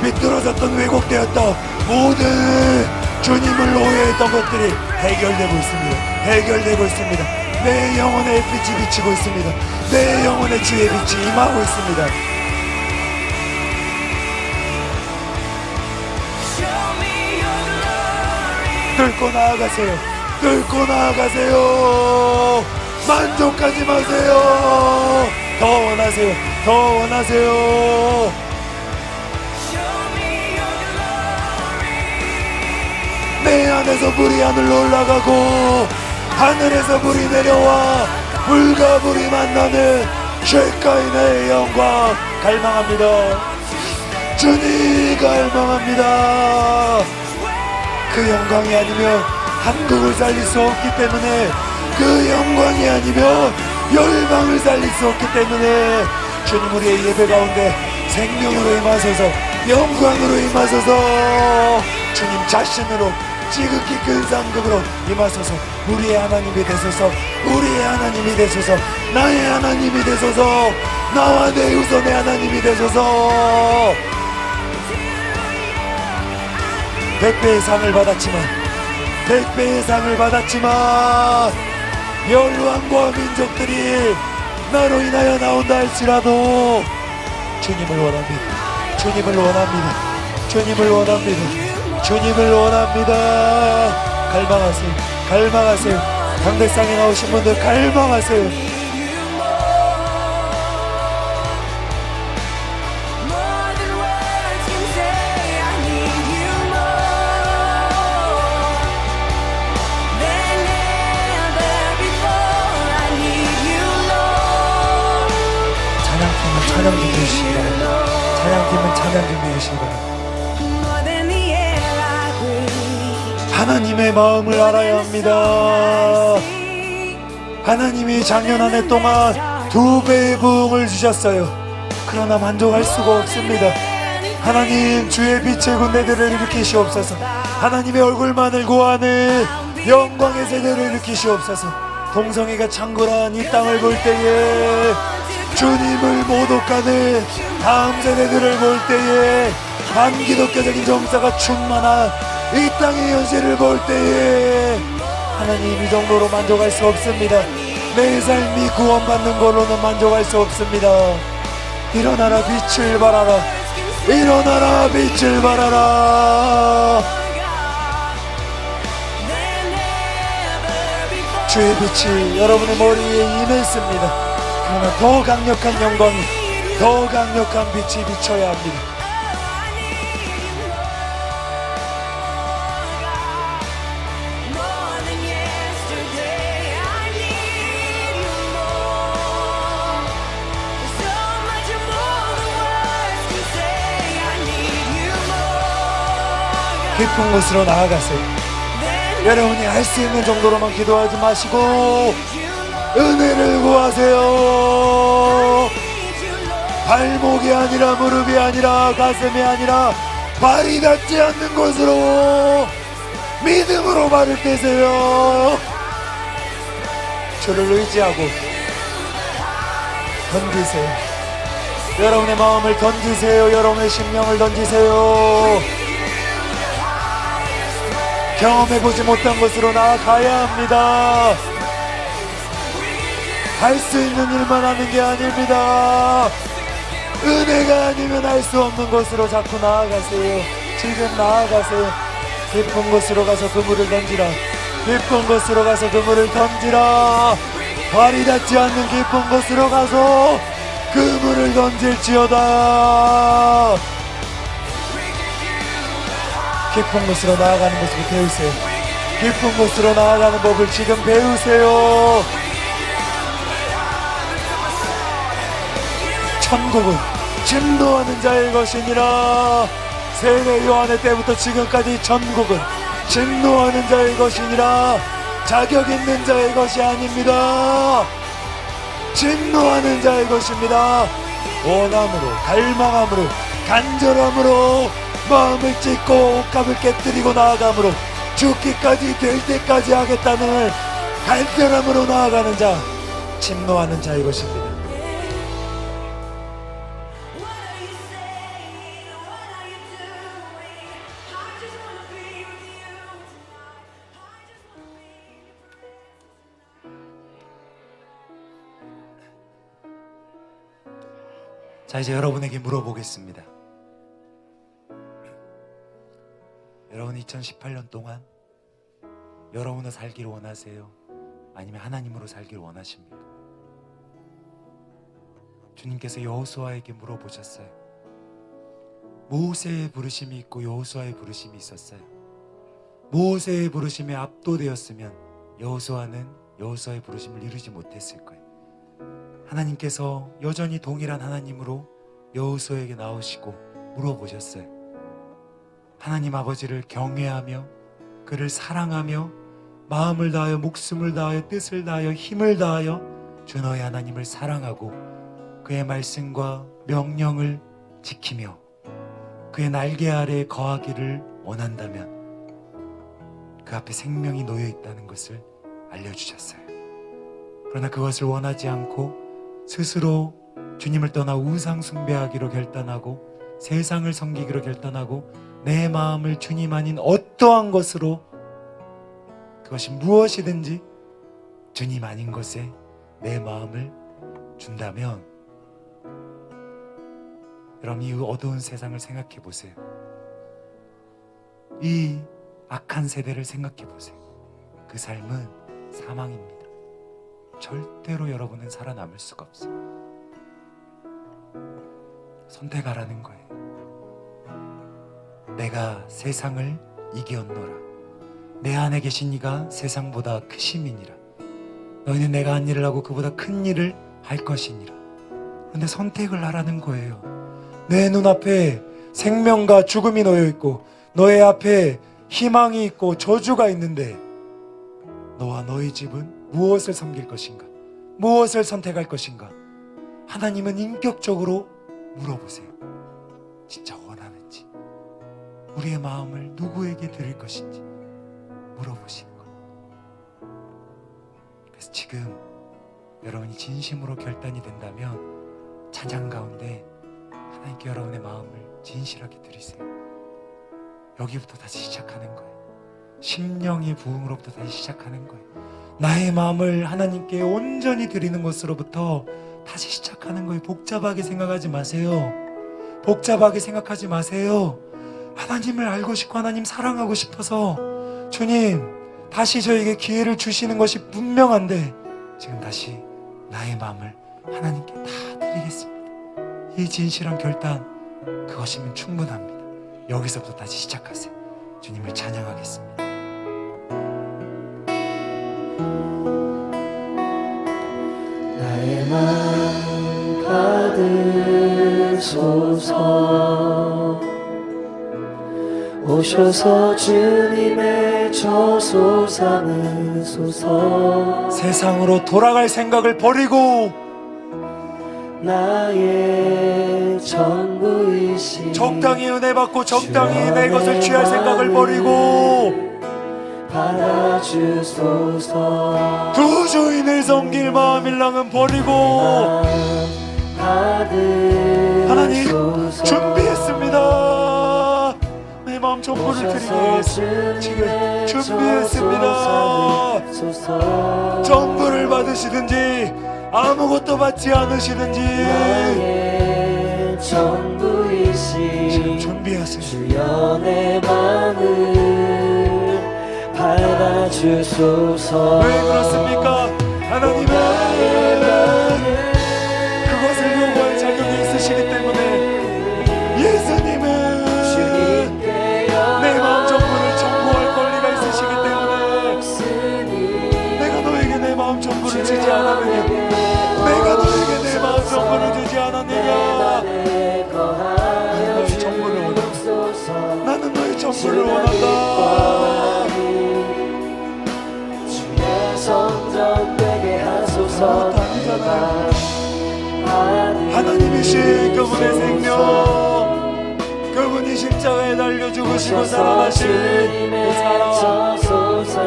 비뚤어졌던, 왜곡되었던 모든 주님을 오해했던 것들이 해결되고 있습니다. 해결되고 있습니다. 내 영혼의 빛이 비치고 있습니다. 내 영혼의 주의 빛이 임하고 있습니다. 뚫고 나아가세요. 뚫고 나아가세요. 만족하지 마세요. 더 원하세요. 더 원하세요. 내 안에서 불이 하늘로 올라가고 하늘에서 불이 내려와 불과 불이 만나는 쉐카인의 영광 갈망합니다. 주님 갈망합니다. 그 영광이 아니면 한국을 살릴 수 없기 때문에, 그 영광이 아니면 열방을 살릴 수 없기 때문에 주님, 우리의 예배 가운데 생명으로 임하소서, 영광으로 임하소서, 주님 자신으로 지극히 큰 상급으로 임하소서. 우리의 하나님이 되소서. 우리의 하나님이 되소서. 나의 하나님이 되소서. 나와 내 후손의 하나님이 되소서. 100배의 상을 받았지만, 100배의 상을 받았지만 멸망과 민족들이 나로 인하여 나온다 할지라도 주님을 원합니다. 주님을 원합니다. 주님을 원합니다. 주님을 원합니다. 갈망하세요. 갈망하세요. 강대상에 나오신 분들 갈망하세요. 찬양 준비해 주시기 바랍니다. 찬양팀은 찬양 준비해 주시기 바랍니다. More than the air 하나님의 마음을 알아야 합니다. 하나님이 작년 한 해 동안 2배의 부흥을 주셨어요. 그러나 만족할 수가 없습니다. 하나님, 주의 빛의 군대들을 일으키시옵소서. 하나님의 얼굴만을 구하는 영광의 세대를 일으키시옵소서. 동성애가 창궐한 이 땅을 볼 때에 주님을 모독하는 다음 세대들을 볼 때에 반기독교적인 정사가 충만한 이 땅의 현실을 볼 때에 하나님, 이 정도로 만족할 수 없습니다. 내 삶이 구원받는 걸로는 만족할 수 없습니다. 일어나라, 빛을 발하라. 일어나라, 빛을 발하라. 주의 빛이 여러분의 머리에 임했습니다. 그러나 더 강력한 영광이, 더 강력한 빛이 비춰야 합니다. 깊은 곳으로 나아가세요. 여러분이 할 수 있는 정도로만 기도하지 마시고 은혜를 구하세요. 발목이 아니라, 무릎이 아니라, 가슴이 아니라 발이 닿지 않는 곳으로 믿음으로 발을 떼세요. 주를 의지하고 던지세요. 여러분의 마음을 던지세요. 여러분의 심령을 던지세요. 경험해보지 못한 곳으로 나아가야 합니다. 할 수 있는 일만 하는 게 아닙니다. 은혜가 아니면 할 수 없는 곳으로 자꾸 나아가세요. 지금 나아가세요. 깊은 곳으로 가서 그물을 던지라. 깊은 곳으로 가서 그물을 던지라. 발이 닿지 않는 깊은 곳으로 가서 그물을 던질지어다. 깊은 곳으로 나아가는 것을 배우세요. 깊은 곳으로 나아가는 법을 지금 배우세요. 천국은 진노하는 자의 것이니라. 세례 요한의 때부터 지금까지 천국은 진노하는 자의 것이니라. 자격 있는 자의 것이 아닙니다. 진노하는 자의 것입니다. 원함으로, 갈망함으로, 간절함으로 마음을 찢고 옷값을 깨뜨리고 나아감으로 죽기까지 될 때까지 하겠다는 간절함으로 나아가는 자, 진노하는 자의 것입니다. 자, 이제 여러분에게 물어보겠습니다. 여러분 2018년 동안 여러분으로 살기를 원하세요? 아니면 하나님으로 살기를 원하십니까? 주님께서 여호수아에게 물어보셨어요. 모세의 부르심이 있고 여호수아의 부르심이 있었어요. 모세의 부르심에 압도되었으면 여호수아는 여호수아의 부르심을 이루지 못했을 거예요. 하나님께서 여전히 동일한 하나님으로 여호수아에게 나오시고 물어보셨어요. 하나님 아버지를 경외하며 그를 사랑하며 마음을 다하여, 목숨을 다하여, 뜻을 다하여, 힘을 다하여 주 너의 하나님을 사랑하고 그의 말씀과 명령을 지키며 그의 날개 아래에 거하기를 원한다면 그 앞에 생명이 놓여 있다는 것을 알려주셨어요. 그러나 그것을 원하지 않고 스스로 주님을 떠나 우상 숭배하기로 결단하고 세상을 섬기기로 결단하고 내 마음을 주님 아닌 어떠한 것으로, 그것이 무엇이든지 주님 아닌 것에 내 마음을 준다면, 여러분 이 어두운 세상을 생각해 보세요. 이 악한 세대를 생각해 보세요. 그 삶은 사망입니다. 절대로 여러분은 살아남을 수가 없어요. 선택하라는 거예요. 내가 세상을 이겼노라. 내 안에 계신 이가 세상보다 크심이니라. 너희는 내가 한 일을 하고 그보다 큰 일을 할 것이니라. 그런데 선택을 하라는 거예요. 내 눈앞에 생명과 죽음이 놓여 있고 너의 앞에 희망이 있고 저주가 있는데 너와 너희 집은 무엇을 섬길 것인가? 무엇을 선택할 것인가? 하나님은 인격적으로 물어보세요. 진짜 원하는지, 우리의 마음을 누구에게 드릴 것인지 물어보시는 거예요. 그래서 지금 여러분이 진심으로 결단이 된다면 찬양 가운데 하나님께 여러분의 마음을 진실하게 드리세요. 여기부터 다시 시작하는 거예요. 심령의 부흥으로부터 다시 시작하는 거예요. 나의 마음을 하나님께 온전히 드리는 것으로부터 다시 시작하는 거예요. 복잡하게 생각하지 마세요. 복잡하게 생각하지 마세요. 하나님을 알고 싶고 하나님 사랑하고 싶어서 주님 다시 저에게 기회를 주시는 것이 분명한데 지금 다시 나의 마음을 하나님께 다 드리겠습니다. 이 진실한 결단, 그것이면 충분합니다. 여기서부터 다시 시작하세요. 주님을 찬양하겠습니다. 나의 맘 받으소서. 오셔서 주님의 저소 삼으소서. 세상으로 돌아갈 생각을 버리고 나의 전부이신 적당히 은혜 받고 적당히 내 것을 취할 생각을 버리고 받아주소서. 두 주인을 섬길 마음 일랑은 버리고 하나님 준비했습니다. 내 마음 전부를 드리기 위해서 지금 준비했습니다. 전부를 받으시든지 아무것도 받지 않으시든지 지금 준비하세요. 주여 내 맘을 받아주소서. 왜 그렇습니까? 하나님은 그것을 요구할 자격이 있으시기 때문에 예수님은 내 마음 전부를 청구할 권리가 있으시기 때문에 내가 너에게 내 마음 전부를 주지 않았느냐? 내가 너에게 내 마음 전부를 주지 않았느냐? 나는 너의 전부를 원한다. 나는 너의 전부를 원한다. 아무것도 아니잖아요. 하나님이신 그분의 생명, 그분이 십자가에 달려 죽으시고 살아나신 그 사랑,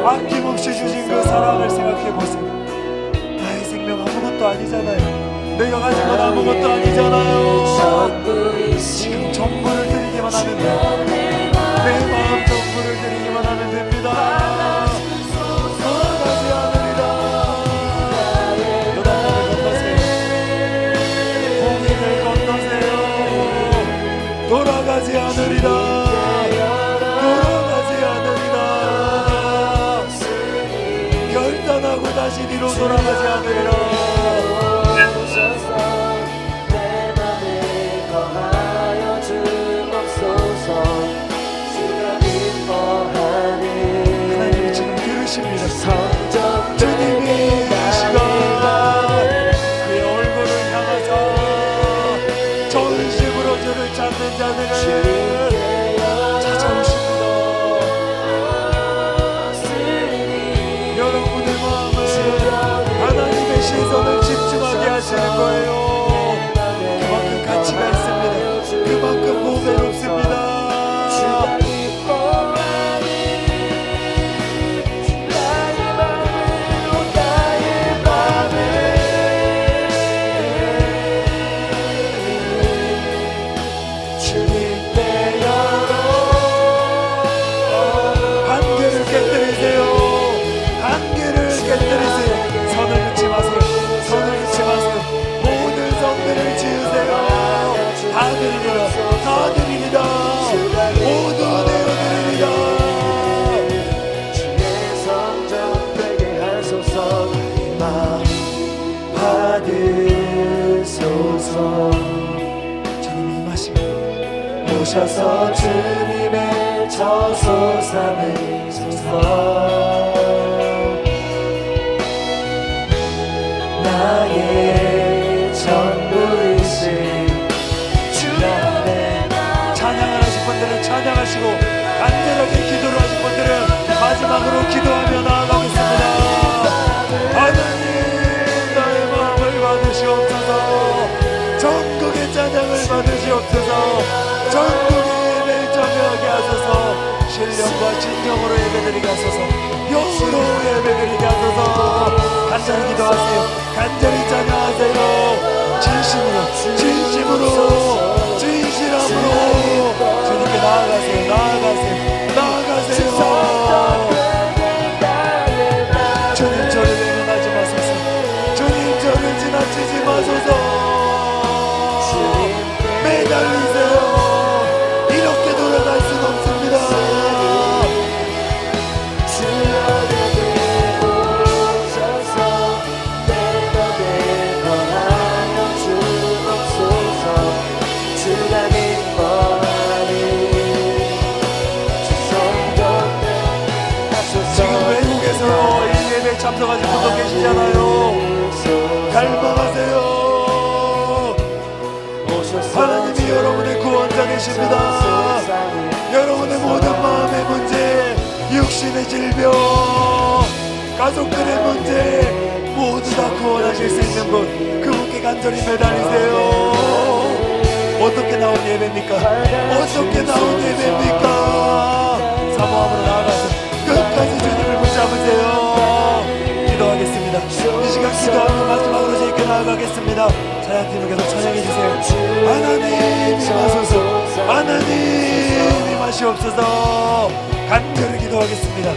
아낌없이 주신 그 사랑을 생각해보세요. 나의 생명 아무것도 아니잖아요. 내가 가진 건 아무것도 아니잖아요. 지금 전부를 드리기만 하면 돼요. 내 마음 전부를 드리기만 하면 됩니다. 돌아가지 않으리라. 요단강을 건너세요. 홍해를 건너세요. 돌아가지 않으리라. 돌아가지 않으리라. 결단하고 다시 뒤로 돌아가지 않으리라. 하나님이 지금 들으십니다. 주님이 이 시간 그의 얼굴을 향하사 전심으로 주를 찾는 자들을 찾아오십니다. 여러분의 마음을 하나님의 시선을 집중하게 하시는 거예요. 그만큼 가치가 있습니다. 그만큼 보배롭습니다. 오셔서 주님의 저소 삼으소서. 나의 전부이신 주여 내 찬양을 하실 분들은 찬양하시고 받으시고 간절하게 기도를 하신 분들은 마지막으로 기도하며 나아가겠습니다. 하나님 나의 마음을 받으시옵소서. 전국의 찬양을 받으시옵소서. 전국의 예배를 참여하게 하소서. 신령과 진정으로 예배드리게 하소서. 영으로 예배드리게 하소서. 간절히 기도하세요. 간절히 찬양하세요. 진심으로 진심으로 진실함으로 주님께 나아가세요. 나아가세요. 나아가세요. 주님 저를 외면하지 마소서. 주님 저를 지나치지 마소서. 매달리세요. 이렇게 돌아갈 순 없습니다. 지금 외국에서 이 예배에 참석하신 분도 계시잖아요. 갈망하세요. 하나님이 여러분의 구원자 되십니다. 여러분의 모든 마음의 문제, 육신의 질병, 가족들의 문제 모두 다 구원하실 수 있는 분, 그분께 간절히 매달리세요. 어떻게 나온 예배입니까? 어떻게 나온 예배입니까? 사모함으로 나아가서 끝까지 주님을 붙잡으세요. 기도하겠습니다. 이 시간 기도하며 마지막으로 저희께 나아가겠습니다. 찬양팀을 계속 찬양해주세요. 하나님 임하소서. 하나님 임하시옵소서. 간절히 기도하겠습니다.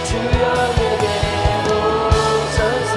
주여 내게 오셔서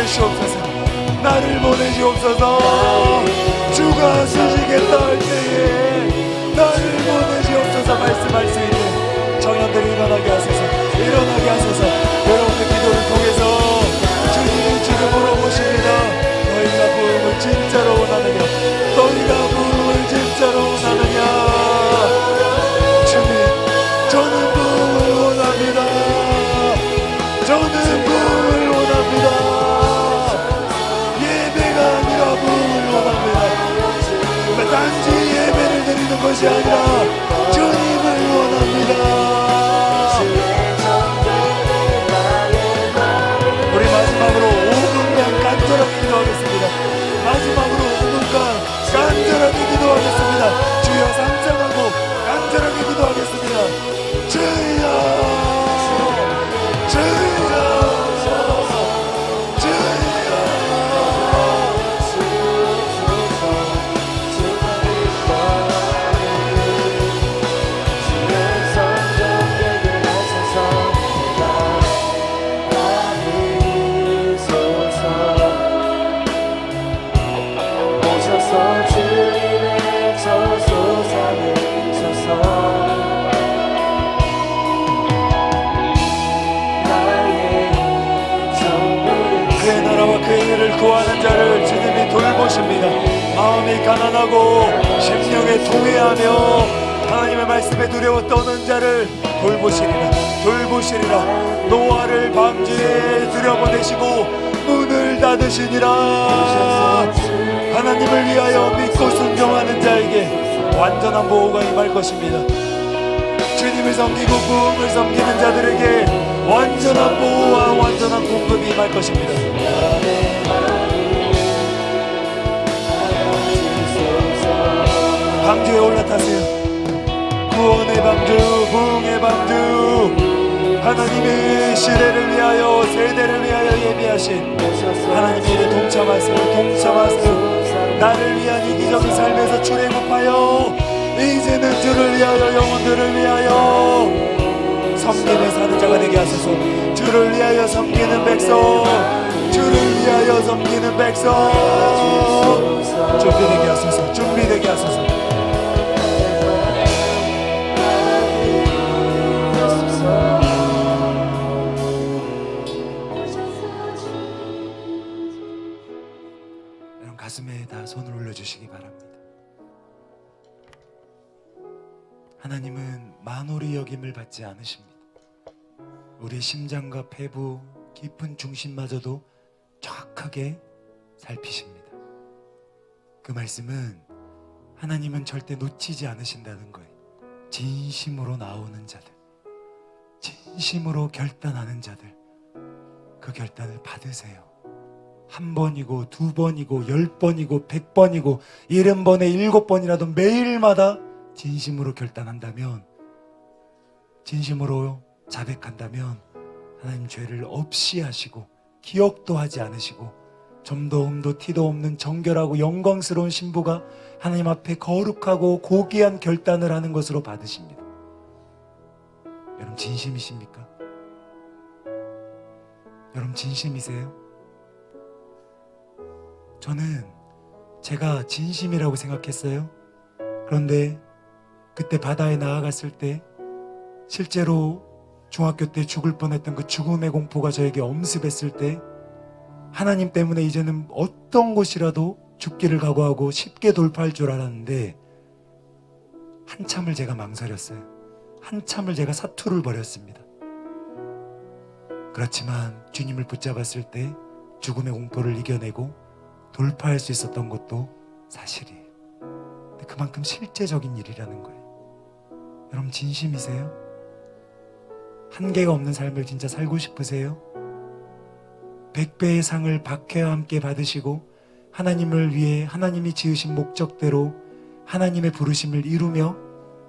주시옵소서. 나를 보내시옵소서. 주가 쓰시겠다 할 때에 나를 보내시옵소서 말씀할 수 있는 청년들이 일어나게 하소서. 일어나게 하소서. 여러분의 기도를 통해서 주님이 지금 물어보십니다. 너희가 부흥을 진짜로 원하느냐? 너희가 부흥을 진짜로 원하느냐? 주님, 저는 부흥을 원합니다. 저는 부흥을 원합니다. 예배가 아니라 부흥을 원합니다. 단지 예배를 드리는 것이 아니라 주님을 원합니다. 우리 마지막으로 5분간 간절하게 기도하겠습니다. 마지막으로 5분간 간절하게 기도하겠습니다. 주여 상장하고 간절하게 기도하겠습니다. 주여 그의 나라와 그의 일을 구하는 자를 주님이 돌보십니다. 마음이 가난하고 심령에 통회하며 하나님의 말씀에 두려워 떠는 자를 돌보시리라. 노아를 방주에 들여보내시고 문을 닫으시니라. 하나님을 위하여 믿고 순종하는 자에게 완전한 보호가 임할 것입니다. 주님을 섬기고 부흥을 섬기는 자들에게 완전한 보호와 완전한 공급이 임할 것입니다. 방주에 올라타세요. 구원의 방주, 부흥의 방주, 하나님의 시대를 위하여, 세대를 위하여 예비하신 하나님의 일에 동참하세요. 나를 위한 이기적인 삶에서 출애굽하여 이제는 주를 위하여, 영혼들을 위하여 섬김에 사는 자가 되게 하소서. 주를 위하여 섬기는 백성, 주를 위하여 섬기는 백성 준비되게 하소서. 준비되게 하소서. 여러분 가슴에 다 손을 올려주시기 바랍니다. 하나님은 만홀히 여김을 받지 않으십니다. 우리 심장과 폐부, 깊은 중심마저도 정확하게 살피십니다. 그 말씀은 하나님은 절대 놓치지 않으신다는 거예요. 진심으로 나오는 자들, 진심으로 결단하는 자들, 그 결단을 받으세요. 한 번이고 두 번이고 10번이고 100번이고 70번에 7번이라도 매일마다 진심으로 결단한다면, 진심으로 자백한다면 하나님 죄를 없이 하시고 기억도 하지 않으시고 점도 흠도 티도 없는 정결하고 영광스러운 신부가 하나님 앞에 거룩하고 고귀한 결단을 하는 것으로 받으십니다. 여러분 진심이십니까? 여러분 진심이세요? 저는 제가 진심이라고 생각했어요. 그런데 그때 바다에 나아갔을 때 실제로 중학교 때 죽을 뻔했던 그 죽음의 공포가 저에게 엄습했을 때 하나님 때문에 이제는 어떤 곳이라도 죽기를 각오하고 쉽게 돌파할 줄 알았는데 한참을 제가 망설였어요. 한참을 제가 사투를 벌였습니다. 그렇지만 주님을 붙잡았을 때 죽음의 공포를 이겨내고 돌파할 수 있었던 것도 사실이에요. 근데 그만큼 실제적인 일이라는 거예요. 여러분 진심이세요? 한계가 없는 삶을 진짜 살고 싶으세요? 100배의 상을 박해와 함께 받으시고 하나님을 위해 하나님이 지으신 목적대로 하나님의 부르심을 이루며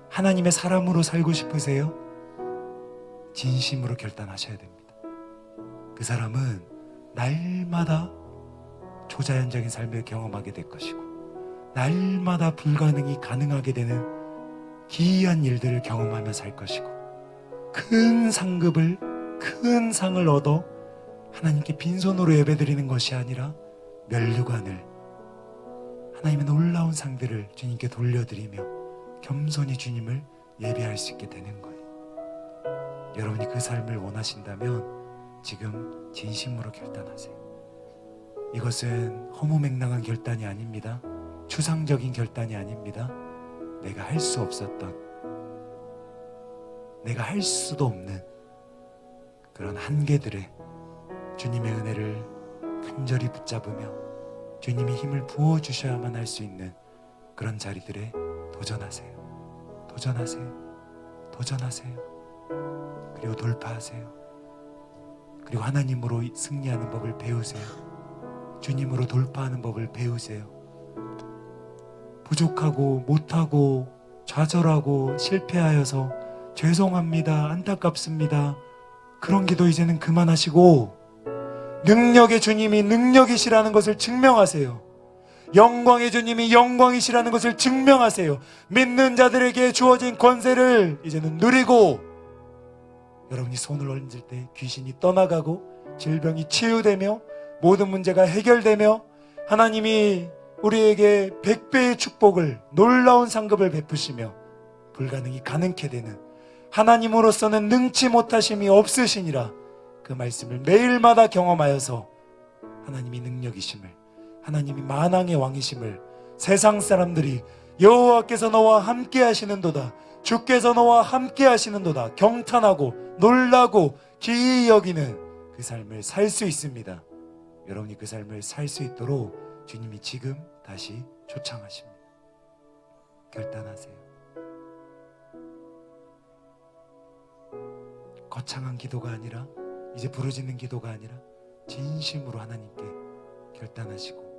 하나님의 사람으로 살고 싶으세요? 진심으로 결단하셔야 됩니다. 그 사람은 날마다 초자연적인 삶을 경험하게 될 것이고 날마다 불가능이 가능하게 되는 기이한 일들을 경험하며 살 것이고 큰 상을 얻어 하나님께 빈손으로 예배드리는 것이 아니라 면류관을, 하나님의 놀라운 상들을 주님께 돌려드리며 겸손히 주님을 예배할 수 있게 되는 거예요. 여러분이 그 삶을 원하신다면 지금 진심으로 결단하세요. 이것은 허무맹랑한 결단이 아닙니다. 추상적인 결단이 아닙니다. 내가 할 수 없었던, 내가 할 수도 없는 그런 한계들에 주님의 은혜를 간절히 붙잡으며 주님이 힘을 부어주셔야만 할 수 있는 그런 자리들에 도전하세요. 도전하세요. 도전하세요. 그리고 돌파하세요. 그리고 하나님으로 승리하는 법을 배우세요. 주님으로 돌파하는 법을 배우세요. 부족하고 못하고 좌절하고 실패하여서 죄송합니다, 안타깝습니다, 그런 기도 이제는 그만하시고 능력의 주님이 능력이시라는 것을 증명하세요. 영광의 주님이 영광이시라는 것을 증명하세요. 믿는 자들에게 주어진 권세를 이제는 누리고, 여러분이 손을 얹을 때 귀신이 떠나가고 질병이 치유되며 모든 문제가 해결되며 하나님이 우리에게 100배의 축복을, 놀라운 상급을 베푸시며 불가능이 가능케 되는, 하나님으로서는 능치 못하심이 없으시니라 그 말씀을 매일마다 경험하여서 하나님이 능력이심을, 하나님이 만왕의 왕이심을 세상 사람들이 여호와께서 너와 함께 하시는도다, 주께서 너와 함께 하시는도다 경탄하고 놀라고 기이히 여기는 그 삶을 살 수 있습니다. 여러분이 그 삶을 살 수 있도록 주님이 지금 다시 초청하십니다. 결단하세요. 거창한 기도가 아니라, 이제 부르짖는 기도가 아니라 진심으로 하나님께 결단하시고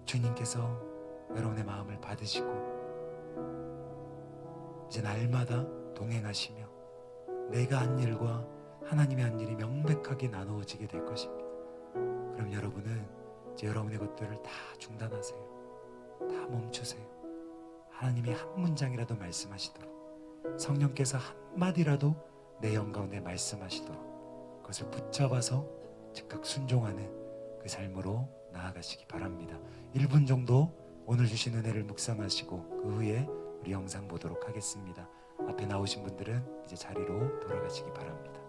주님께서 여러분의 마음을 받으시고 이제 날마다 동행하시며 내가 한 일과 하나님의 한 일이 명백하게 나누어지게 될 것입니다. 그럼 여러분은 이제 여러분의 것들을 다 중단하세요. 다 멈추세요. 하나님이 한 문장이라도 말씀하시도록, 성령께서 한마디라도 내 영 가운데 말씀하시도록 그것을 붙잡아서 즉각 순종하는 그 삶으로 나아가시기 바랍니다. 1분 정도 오늘 주신 은혜를 묵상하시고 그 후에 우리 영상 보도록 하겠습니다. 앞에 나오신 분들은 이제 자리로 돌아가시기 바랍니다.